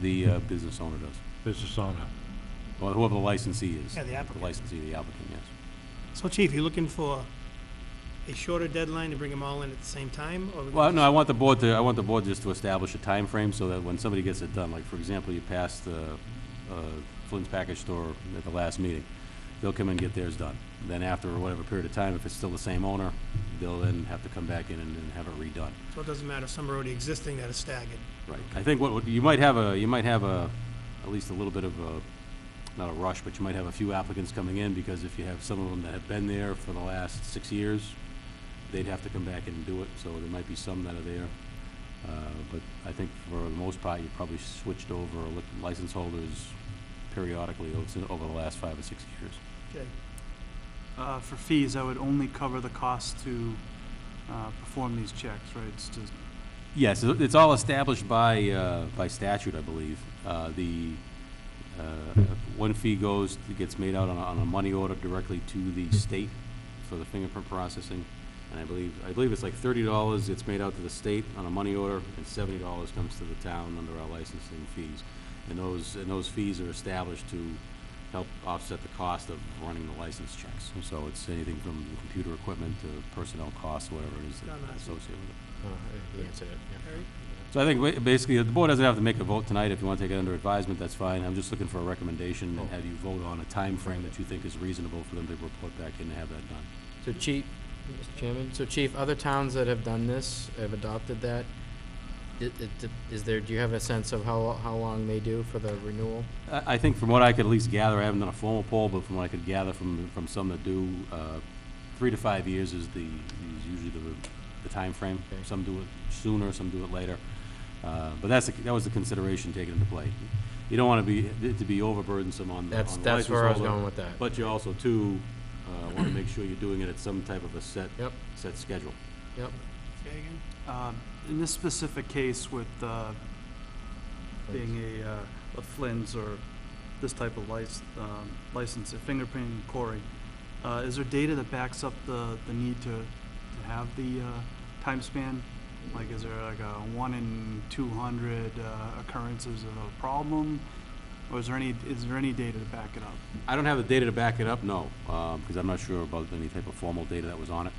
The business owner does, Business owner. or whoever the licensee is. Yeah, the applicant. The licensee, the applicant, yes. So, Chief, you're looking for a shorter deadline to bring them all in at the same time? Or Well, no, I want the board just to establish a time frame so that when somebody gets it done, like, for example, you passed Flynn's Package Store at the last meeting, they'll come and get theirs done. Then after whatever period of time, if it's still the same owner, they'll then have to come back in and have it redone. So it doesn't matter if some are already existing that are staggered. Right. I think what you might have at least a little bit of a, not a rush, but you might have a few applicants coming in, because if you have some of them that have been there for the last 6 years, they'd have to come back and do it, so there might be some that are there. But I think for the most part, you probably switched over license holders periodically over the last 5 or 6 years. Okay. For fees, I would only cover the cost to perform these checks, right? It's just, Yes, it's all established by statute, I believe. One fee gets made out on a money order directly to the state for the fingerprint processing. And I believe it's like $30 gets made out to the state on a money order, and $70 comes to the town under our licensing fees. And those fees are established to help offset the cost of running the license checks. So it's anything from computer equipment to personnel costs, whatever it is that's associated with it. He answered it, yeah. So I think basically the board doesn't have to make a vote tonight. If you want to take it under advisement, that's fine. I'm just looking for a recommendation and have you vote on a time frame that you think is reasonable for them to report back in and have that done. So Chief, Mr. Chairman, other towns that have done this, have adopted that, Do you have a sense of how long they do for the renewal? I think from what I could at least gather, I haven't done a formal poll, but from what I could gather from some that do, 3 to 5 years is usually the timeframe. Okay. Some do it sooner, some do it later. But that was the consideration taken into play. You don't want it to be overburdensome on the That's license where I was holder, going with that. but you also, too, want to make sure you're doing it at some type of a set schedule. Yep. Say again? In this specific case with being a Flynn's or this type of license, a fingerprinting quarry, is there data that backs up the need to have the time span? Like, is there like a 1 in 200 occurrences of a problem? Or is there any data to back it up? I don't have the data to back it up, no, because I'm not sure about any type of formal data that was on it.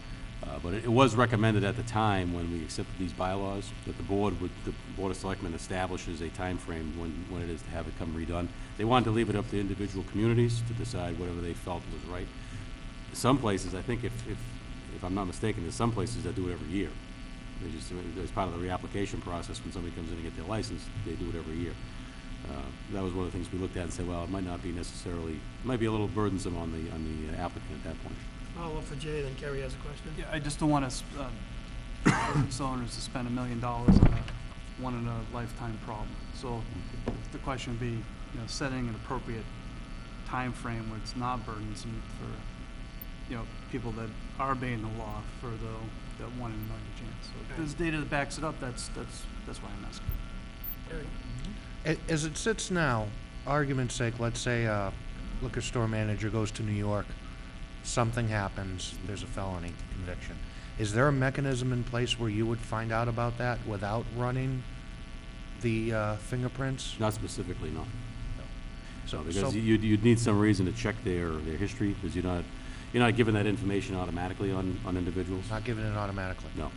But it was recommended at the time when we accepted these bylaws that the Board of Selectmen establishes a time frame when it is to have it come redone. They wanted to leave it up to individual communities to decide whatever they felt was right. Some places, I think if I'm not mistaken, there's some places that do it every year. They just, as part of the reapplication process, when somebody comes in to get their license, they do it every year. That was one of the things we looked at and said, well, it might not be necessarily, it might be a little burdensome on the applicant at that point. Follow up for Jay, then Kerry has a question. Yeah, I just don't want us, business owners to spend $1 million on a one-in-a-lifetime problem. So the question would be, setting an appropriate time frame where it's not burdensome for, people that are obeying the law for that 1 in a million chance. So if there's data that backs it up, that's why I'm asking. Kerry? As it sits now, argument's sake, let's say a liquor store manager goes to New York, something happens, there's a felony conviction. Is there a mechanism in place where you would find out about that without running the fingerprints? Not specifically, no. So, Because you'd need some reason to check their history, because you're not giving that information automatically on individuals. not giving it automatically? No.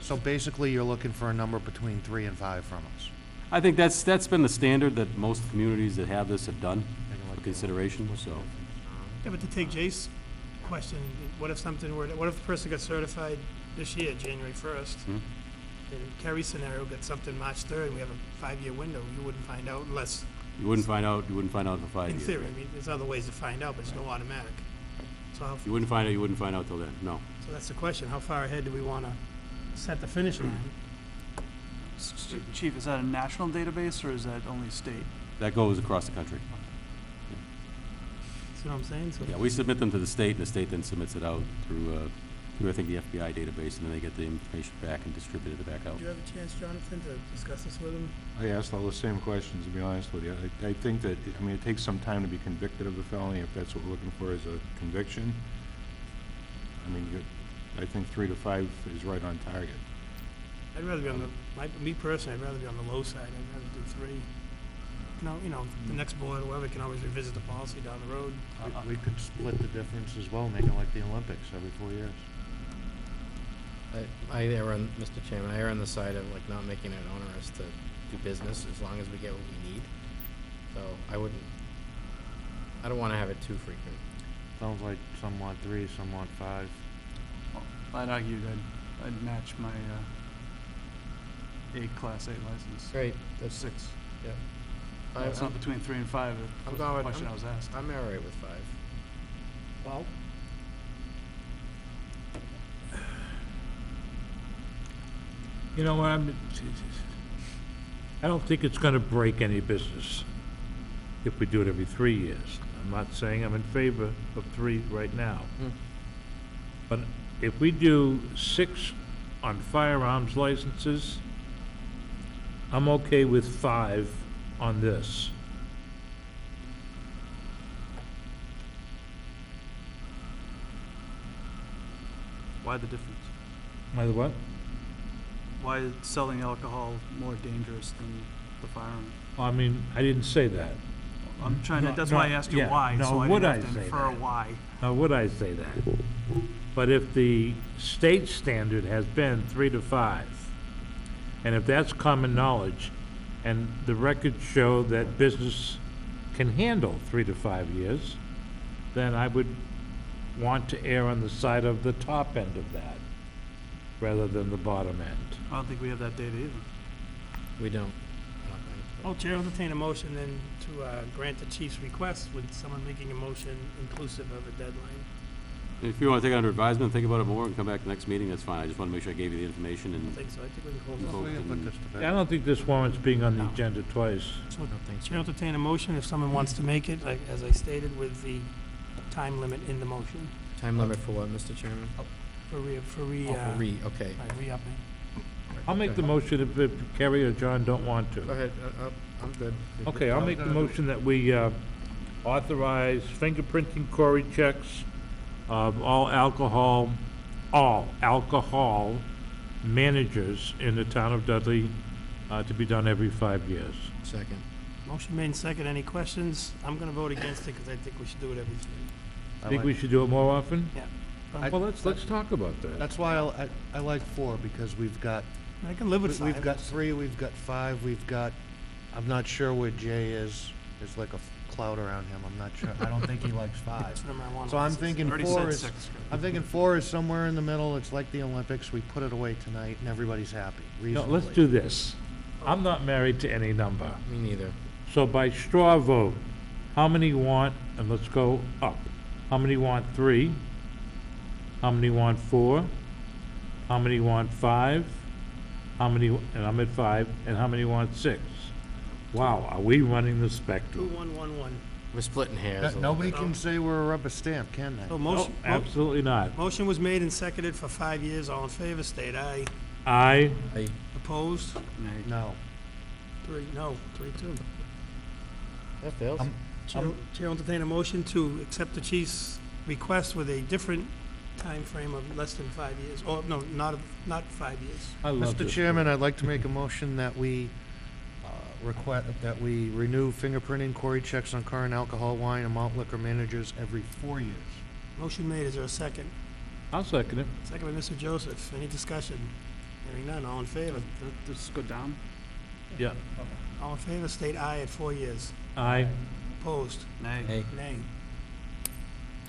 So basically, you're looking for a number between 3 and 5 from us? I think that's been the standard that most communities that have this have done for consideration, so. Yeah, but to take Jay's question, what if the person got certified this year, January 1st? Hmm? In Kerry's scenario, got something March 3rd, and we have a 5-year window, you wouldn't find out unless, You wouldn't find out for 5 in years. theory, I mean, there's other ways to find out, but it's no automatic. So You wouldn't find out till then, no. so that's the question, how far ahead do we want to set the finish line? Chief, is that a national database or is that only state? That goes across the country. See what I'm saying? So Yeah, we submit them to the state, and the state then submits it out through I think, the FBI database, and then they get the information back and distribute it back out. Did you have a chance, Jonathan, to discuss this with him? I asked all the same questions, to be honest with you. I think that, it takes some time to be convicted of a felony, if that's what we're looking for as a conviction. I think 3 to 5 is right on target. I'd rather be on me personally, I'd rather be on the low side, I'd rather do 3. The next board, whoever, can always revisit the policy down the road. We could split the difference as well, make it like the Olympics every 4 years. I err on, Mr. Chairman, I err on the side of not making it onerous to do business as long as we get what we need. So I don't want to have it too frequent. Sounds like some want 3, some want 5. Well, I'd argue that I'd match my Class A license. Great, That's 6. Yep. It's not between 3 and 5, I'm was going the with- question I was asked. I'm all right with 5. Well, You know, I don't think it's gonna break any business if we do it every 3 years. I'm not saying I'm in favor of 3 right now. But if we do 6 on firearms licenses, I'm okay with 5 on this. Why the difference? By the what? Why is selling alcohol more dangerous than the firearm? I mean, I didn't say that. I'm trying to, No, that's no, why I asked you yeah, why, no, so I would didn't I have to say infer that? why. Now, would I say that? But if the state standard has been 3 to 5, and if that's common knowledge, and the records show that business can handle 3 to 5 years, then I would want to err on the side of the top end of that, rather than the bottom end. I don't think we have that data either. We don't. I don't think. Oh, Chair will entertain a motion then to grant the chief's request with someone making a motion inclusive of a deadline. If you want to take it under advisement, think about it more, and come back next meeting, that's fine. I just want to make sure I gave you the information I and think so. I think we can close Vote. it. We can put this to Yeah, I bed. don't think this warrants being on the No. agenda twice. So, I don't think so. Chair will entertain a motion if someone wants to make it, like, as I stated, with the time limit in the motion Time limit for what, Mr. Chairman? for Oh, for okay. re-upping. I'll make the motion if Kerry or John don't want to. Go ahead, I'm good. Okay, I'll make the motion that we authorize fingerprinting query checks of all alcohol managers in the town of Dudley to be done every 5 years. Second. Motion made and second. Any questions? I'm gonna vote against it because I think we should do it every 3. Think we should do it more often? Yeah. Well, let's talk about that. That's why I like 4, because we've got, I can live with 5. we've got 3, we've got 5, we've got, I'm not sure where Jay is. There's like a cloud around him. I'm not sure. I don't think he likes 5. That's the number I want. So I'm thinking Already 4 said is, 6. I'm thinking 4 is somewhere in the middle. It's like the Olympics. We put it away tonight and everybody's happy, No, reasonably. let's do this. I'm not married to any number. Me neither. So by straw vote, how many want, and let's go up, how many want 3? How many want 4? How many want 5? How many, and I'm at 5, and how many want 6? Wow, are we running the spectrum? 2111. We're splitting hairs. a little Nobody bit. can say we're a rubber stamp, can they? So No, motion, absolutely not. motion was made and seconded for 5 years. All in favor, state aye. Aye, Aye. Opposed? No. 3, no, 3-2. That fails. Chair will entertain a motion to accept the chief's request with a different time frame of less than 5 years, or, no, not 5 years. I love Mr. this. Chairman, I'd like to make a motion that we that we renew fingerprinting query checks on current alcohol, wine, and malt liquor managers every 4 years. Motion made, is there a second? I'll second it. Second by Mr. Joseph. Any discussion? Hearing none, all in favor? Does this go down? Yeah. All in favor, state aye at 4 years. Aye. Opposed? Nay. Hey. Nay.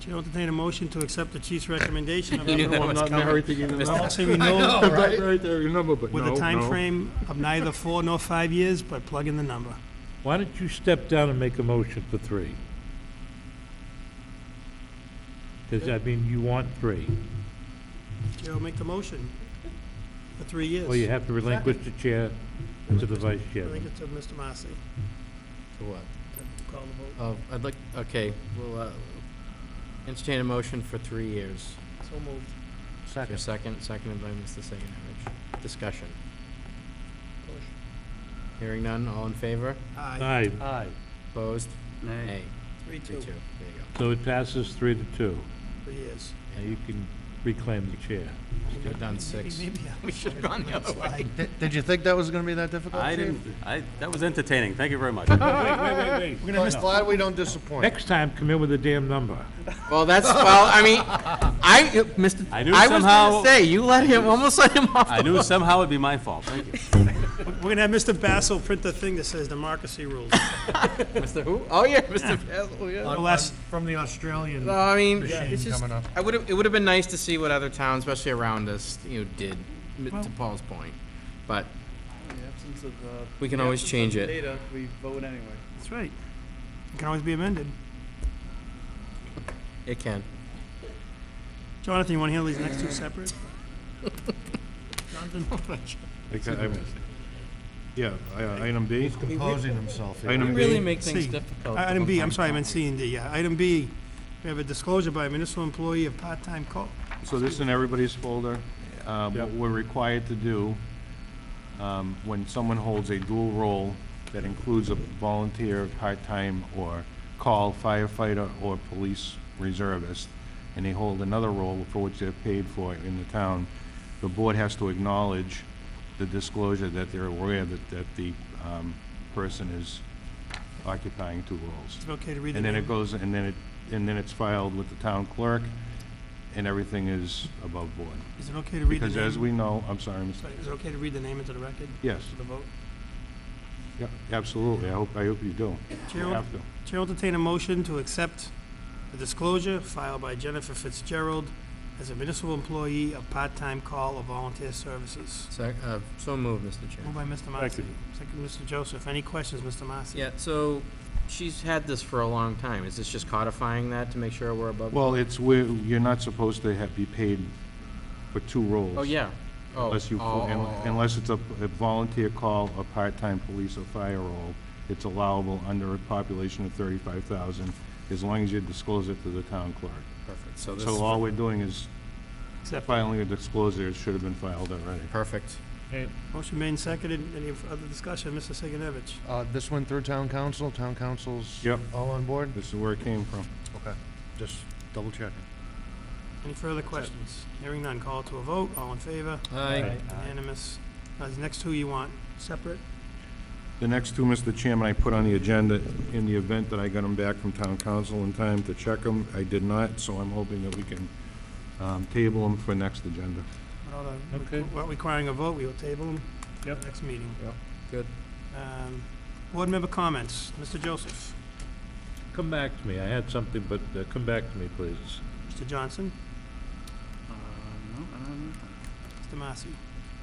Chair will entertain a motion to accept the chief's recommendation of You knew that I'm was not coming. married to any number. policy renewal Right there, your number, but with no, a time no. frame of neither 4 nor 5 years, but plug in the number. Why don't you step down and make a motion for 3? Because, I mean, you want 3. Chair will make the motion for 3 years. Well, you have to relinquish the chair to the vice I chairman. think it's to Mr. Massey. For what? Call the vote. Oh, I'd like, okay, we'll, entertain a motion for 3 years. So moved. Your second, seconded by Mr. Saganowicz. Discussion. Hearing none, all in favor? Aye. Aye, Aye. Opposed? Nay. Nay. 3-2, 3-2. There you go. so it passes 3-2. 3 years. Now you can reclaim the chair. Should have done 6. Maybe, We should have gone the other way. Did you think that was gonna be that difficult, I Chief? didn't, that was entertaining. Thank you very much. Wait. I'm glad we don't disappoint. Next time, come in with a damn number. Well, that's, well, I mean, Mr. I knew was somehow- gonna say, you let him, almost let him off. I knew somehow it'd be my fault. Thank you. We're gonna have Mr. Bassel print the thing that says democracy rules. Mr. Who? Oh, yeah, Mr. Basil, yeah. The last, From the Australian No, I mean, machine it's just, coming up. it would have been nice to see what other towns, especially around us, did, Well- to Paul's point. But In the absence of, We can always change it. Data, we vote anyway. that's right. It can always be amended. it can. Jonathan, you wanna handle these next two separate? Jonathan? Yeah, item B. Composing himself here. Item You B. really make things C. difficult. Item B, I'm sorry, I meant C and D, yeah. Item B, we have a disclosure by a municipal employee of part-time So this is in everybody's folder. What Yep. we're required to do, when someone holds a dual role that includes a volunteer, part-time, or call firefighter or police reservist, and they hold another role for which they're paid for in the town, the board has to acknowledge the disclosure that they're aware that the person is occupying 2 roles. Is it okay to read the And then name? it goes, and then it's filed with the town clerk, and everything is above board. Is it okay to read the name? Because as we know, I'm sorry, Mr. Sorry, is it okay to read the name into the record Yes, for the vote? yeah, absolutely, I hope you do. Chair You will- have to. Chair will entertain a motion to accept the disclosure filed by Jennifer Fitzgerald as a municipal employee of part-time call or volunteer services. So moved, Mr. Chair. Moved by Mr. Marcy. Second, Mr. Joseph. Any questions, Mr. Marcy? Yeah, so she's had this for a long time. Is this just codifying that to make sure we're above? Well, it's where, you're not supposed to be paid for two roles. Oh, yeah. Oh, Unless you, unless it's a volunteer call, a part-time police or fire role, it's allowable under a population of 35,000, as long as you disclose it to the town clerk. Perfect. So this So all we're doing is Accept. filing a disclosure. It should have been filed already. Perfect. Motion made and seconded. Any other discussion? Mr. Sigenovich? This went through town council, town council's Yep. all on board? This is where it came from. Okay, just double checking. Any further questions? Hearing none, call to a vote. All in favor? Aye. Unanimous. These next two you want separate? The next two, Mr. Chairman, I put on the agenda in the event that I got them back from town council in time to check them. I did not, so I'm hoping that we can table them for next agenda. Okay. Without requiring a vote, we will table them. Yep. Next meeting. Good. Board member comments. Mr. Joseph? Come back to me. I had something, but come back to me, please. Mr. Johnson? No, I don't have anything. Mr. Marcy?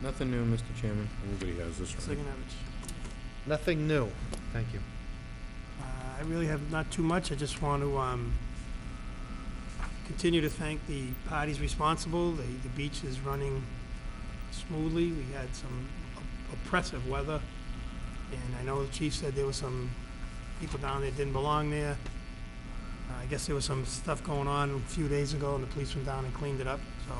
Nothing new, Mr. Chairman. Everybody has this Mr. right. Sigenovich? Nothing new, thank you. I really have not too much. I just want to continue to thank the parties responsible. The beach is running smoothly. We had some oppressive weather, and I know the chief said there were some people down there that didn't belong there. I guess there was some stuff going on a few days ago, and the police went down and cleaned it up. So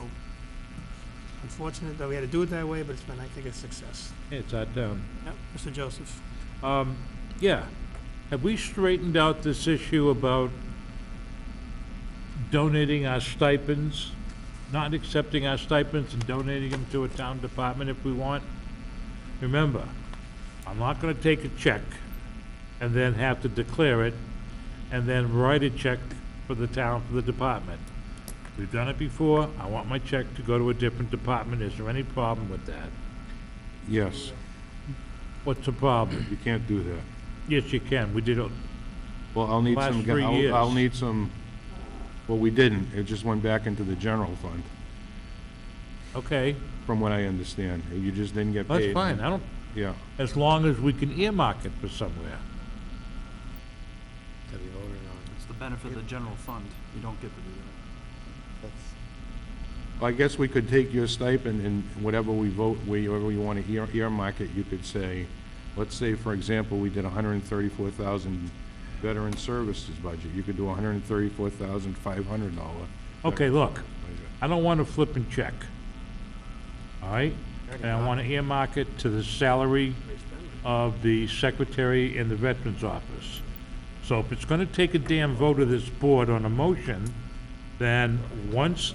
unfortunate that we had to do it that way, but it's been, I think, a success. Hey, it's our town. Yep, Mr. Joseph? Yeah. Have we straightened out this issue about donating our stipends, not accepting our stipends and donating them to a town department if we want? Remember, I'm not gonna take a check and then have to declare it and then write a check for the town, for the department. We've done it before. I want my check to go to a different department. Is there any problem with that? Yes, What's the problem? you can't do that. Yes, you can. We did it. Well, I'll need Last some, 3 years. I'll need some, well, we didn't. It just went back into the general fund, Okay, from what I understand. You just didn't get paid. that's fine. I don't, Yeah. as long as we can earmark it for somewhere. To be voted on. It's the benefit of the general fund. You don't get to do that. Well, I guess we could take your stipend and whatever we vote, wherever you want to earmark it, you could say, let's say, for example, we did 134,000 veteran services budget. You could do $134,500. Okay, look, I don't want a flipping check. All right? And I want to earmark it to the salary of the secretary in the Veterans Office. So if it's going to take a damn vote of this board on a motion, then once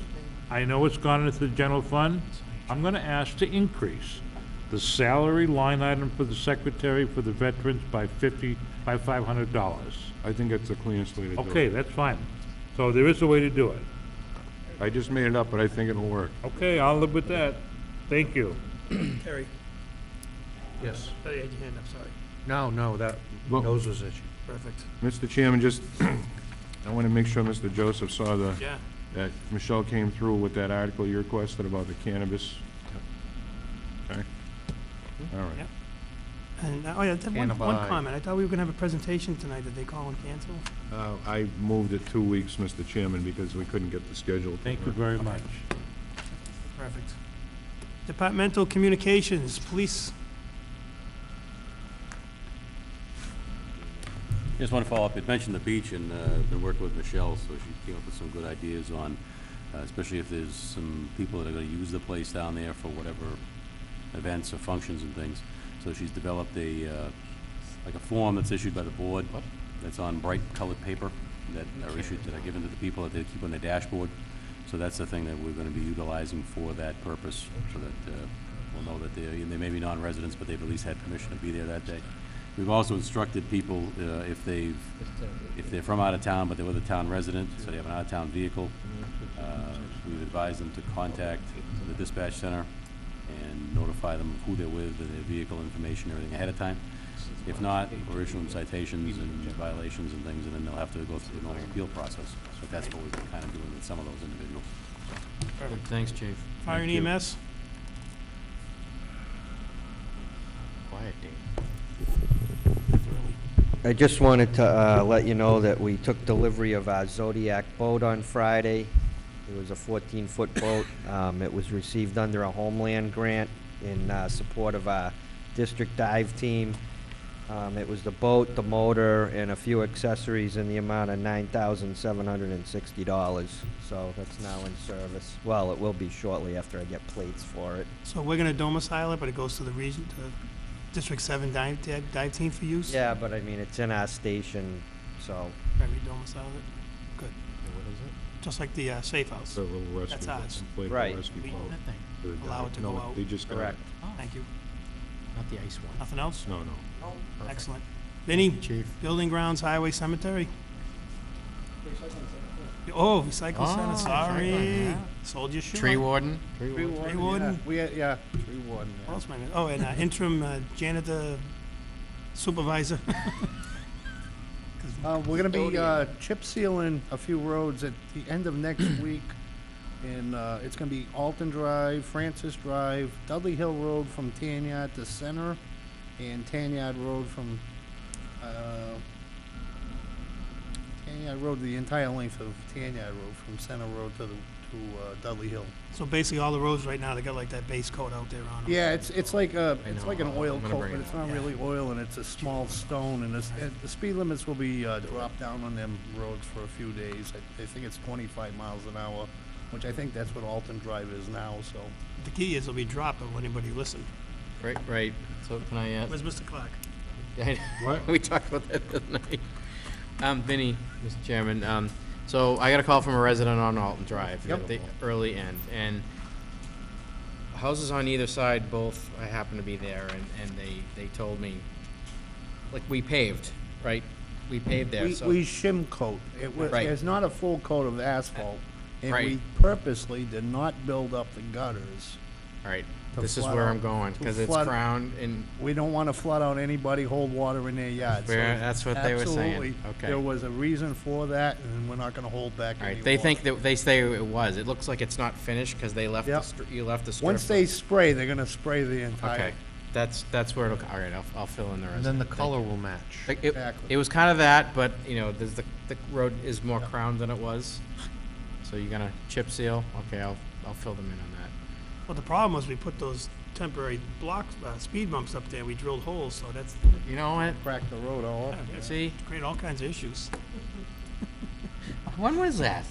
I know it's gone into the general fund, I'm going to ask to increase the salary line item for the secretary for the veterans by $500. I think that's the cleanest way to do it. Okay, that's fine. So there is a way to do it. I just made it up, but I think it'll work. Okay, I'll live with that. Thank you. Terry? Yes. Oh, you had your hand up, sorry. No, that Well- nose was itchy. Perfect. Mr. Chairman, just, I want to make sure Mr. Joseph saw Yeah. that Michelle came through with that article you requested about the cannabis. Okay? All right. Yep. And, oh yeah, one Cannabis. comment. I thought we were gonna have a presentation tonight. Did they call and cancel? I moved it 2 weeks, Mr. Chairman, because we couldn't get the schedule. Thank you very much. Perfect. Departmental communications, police. Just want to follow up, you mentioned the beach, and been working with Michelle, so she came up with some good ideas on, especially if there's some people that are going to use the place down there for whatever events or functions and things. So she's developed a, like a form that's issued by the board, that's on bright colored paper, that are issued, that are given to the people that they keep on their dashboard. So that's the thing that we're going to be utilizing for that purpose, so that we'll know that they may be non-residents, but they've at least had permission to be there that day. We've also instructed people, if they're from out of town, but they're with a town resident, so they have an out-of-town vehicle, we've advised them to contact the dispatch center and notify them of who they're with and their vehicle information, everything ahead of time. If not, we're issuing citations and violations and things, and then they'll have to go through the normal appeal process. So that's what we've been kind of doing with some of those individuals. Thanks, chief. Fire and EMS? Quiet, Dave. I just wanted to let you know that we took delivery of our Zodiac boat on Friday. It was a 14-foot boat. It was received under a Homeland grant in support of our district dive team. It was the boat, the motor, and a few accessories in the amount of $9,760. So that's now in service. Well, it will be shortly after I get plates for it. So we're gonna domicile it, but it goes to the region, to District 7 dive team for use? Yeah, but I mean, it's in our station, so. Right, we domicile it. Good. What is it? Just like the safe house. The little rescue. That's ours. inflatable Right. rescue We boat. That thing, for the allow dive. it to No, go out. They just got it. Correct. Thank you. not the ice one. Nothing else? No, no. Excellent. Vinnie? Chief. Building grounds, highway, cemetery? Oh, recycle center, sorry. recycling, yeah. Sold your shoe. Tree warden? Tree warden? Yeah, tree warden. What else am I gonna, oh, and interim janitor supervisor. We're gonna be chip sealing a few roads at the end of next week. And it's gonna be Alton Drive, Francis Drive, Dudley Hill Road from Tanyard to Center, and Tanyard Road from, Tanyard Road, the entire length of Tanyard Road, from Center Road to Dudley Hill. So basically, all the roads right now, they got like that base coat out there on them. Yeah, it's like I it's know. like an oil I'm gonna coat, bring but it it's up. not really oil, and it's a small stone, and the speed limits will be dropped down on them roads for a few days. I think it's 25 miles an hour, which I think that's what Alton Drive is now, so. The key is it'll be dropped, but will anybody listen? Right. So can I ask? Where's Mr. Clark? What? We talked about that the other night. Vinnie, Mr. Chairman, so I got a call from a resident on Alton Drive Yep. at the early end, and houses on either side, both, I happened to be there, and they told me, like, we paved, right? We paved there, so. We shim coat. Right. It's not a full coat of asphalt, and Right. we purposely did not build up the gutters. All right, to this is flood where out- I'm going, to because it's flood- crowned and, We don't want to flood out anybody, hold water in their yard. So Fair, that's what they were saying. absolutely, Okay. There was a reason for that, and we're not going to hold back all any right, they water. think that, they say it was. It looks like it's not finished, because they left, Yep. you left the strip. Once they spray, they're going to spray the entire. Okay, that's where it'll, all right, I'll fill in the rest. And then the Thank color you. will match. Like, it Exactly. was kind of that, but, there's the road is more crowned than it was. So you're gonna chip seal? Okay, I'll fill them in on that. Well, the problem was we put those temporary blocks, speed bumps up there. We drilled holes, so that's, You know what? Crack the road all up. See, create all kinds of issues. when was that?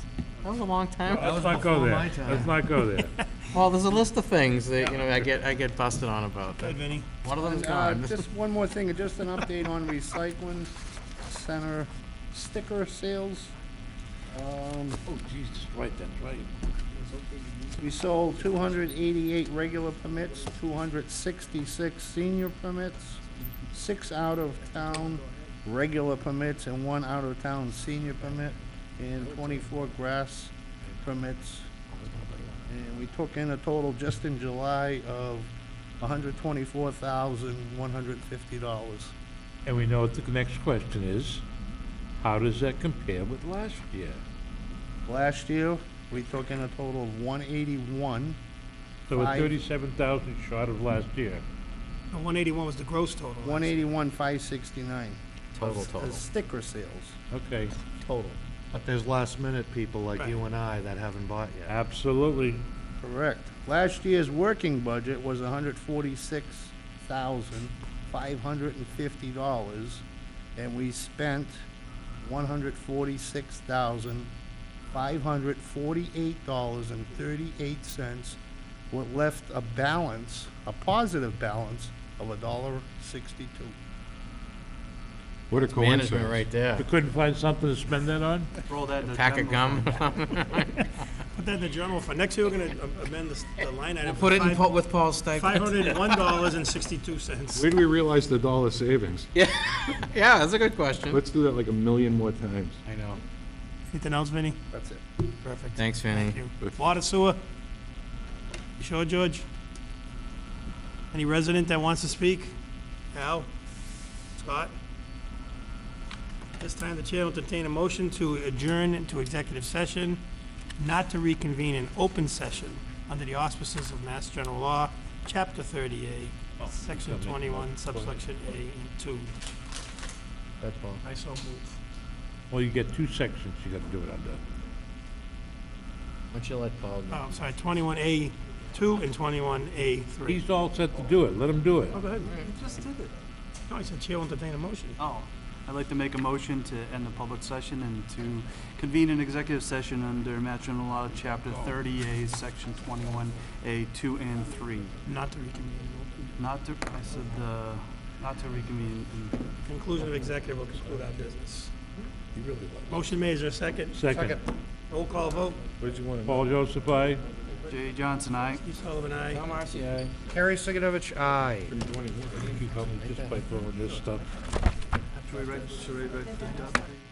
That was a long time. Let's not go there. Let's not go there. Well, there's a list of things that, I get busted on about. Good, Vinnie. One of them's And, gone. just one more thing, just an update on recycling center sticker sales. Oh, Jesus, right, that's right. We sold 288 regular permits, 266 senior permits, 6 out-of-town regular permits, and 1 out-of-town senior permit, and 24 grass permits. And we took in a total just in July of $124,150. And we know what the next question is, how does that compare with last year? Last year, we took in a total of 181. So we're Five. 37,000 short of last year. The 181 was the gross total. last year. 181,569. Total. As sticker sales, Okay, total. But there's last minute people like you and I that haven't bought yet. absolutely. Correct. Last year's working budget was $146,550, and we spent $146,548.38, what left a balance, a positive balance of $1.62. What a Management coincidence. right there. You couldn't find something to spend that on? Roll that in the Pack of general gum. fund. Put that in the general fund. Next year, we're gonna amend the line item. Put it in with Paul's stipend. $501.62. Where do we realize the dollar savings? Yeah, that's a good question. Let's do that like a million more times. I know. Anything else, Vinnie? That's it. Perfect. Thanks, Vinny. Thank you. Water sewer? You sure, George? Any resident that wants to speak? Al? Scott? This time, the chair will entertain a motion to adjourn into executive session not to reconvene in open session under the auspices of Mass General Law, Chapter 30A, Section 21, subsection A and 2. That's all. I so move. Well, you get two sections you gotta do it under. Why don't you let Paul Oh, I'm sorry, 21A2 and 21A3. He's all set to do it, let him do it. Oh, go ahead. You just did it. No, I said Chair will entertain a motion. Oh, I'd like to make a motion to end the public session and to convene an executive session under Mass General Law, Chapter 30A, Section 21A, 2 and 3. Not to reconvene in open. Not to, I said, not to reconvene in Conclusion of executive will conclude our business. Motion made, is there a second? Second. Roll call vote. Paul Joseph, aye. Jay Johnson, aye. Steve Sullivan, aye. Tom Marcy, aye. Harry Siganovich, aye. You help me just by throwing this stuff. Should we write the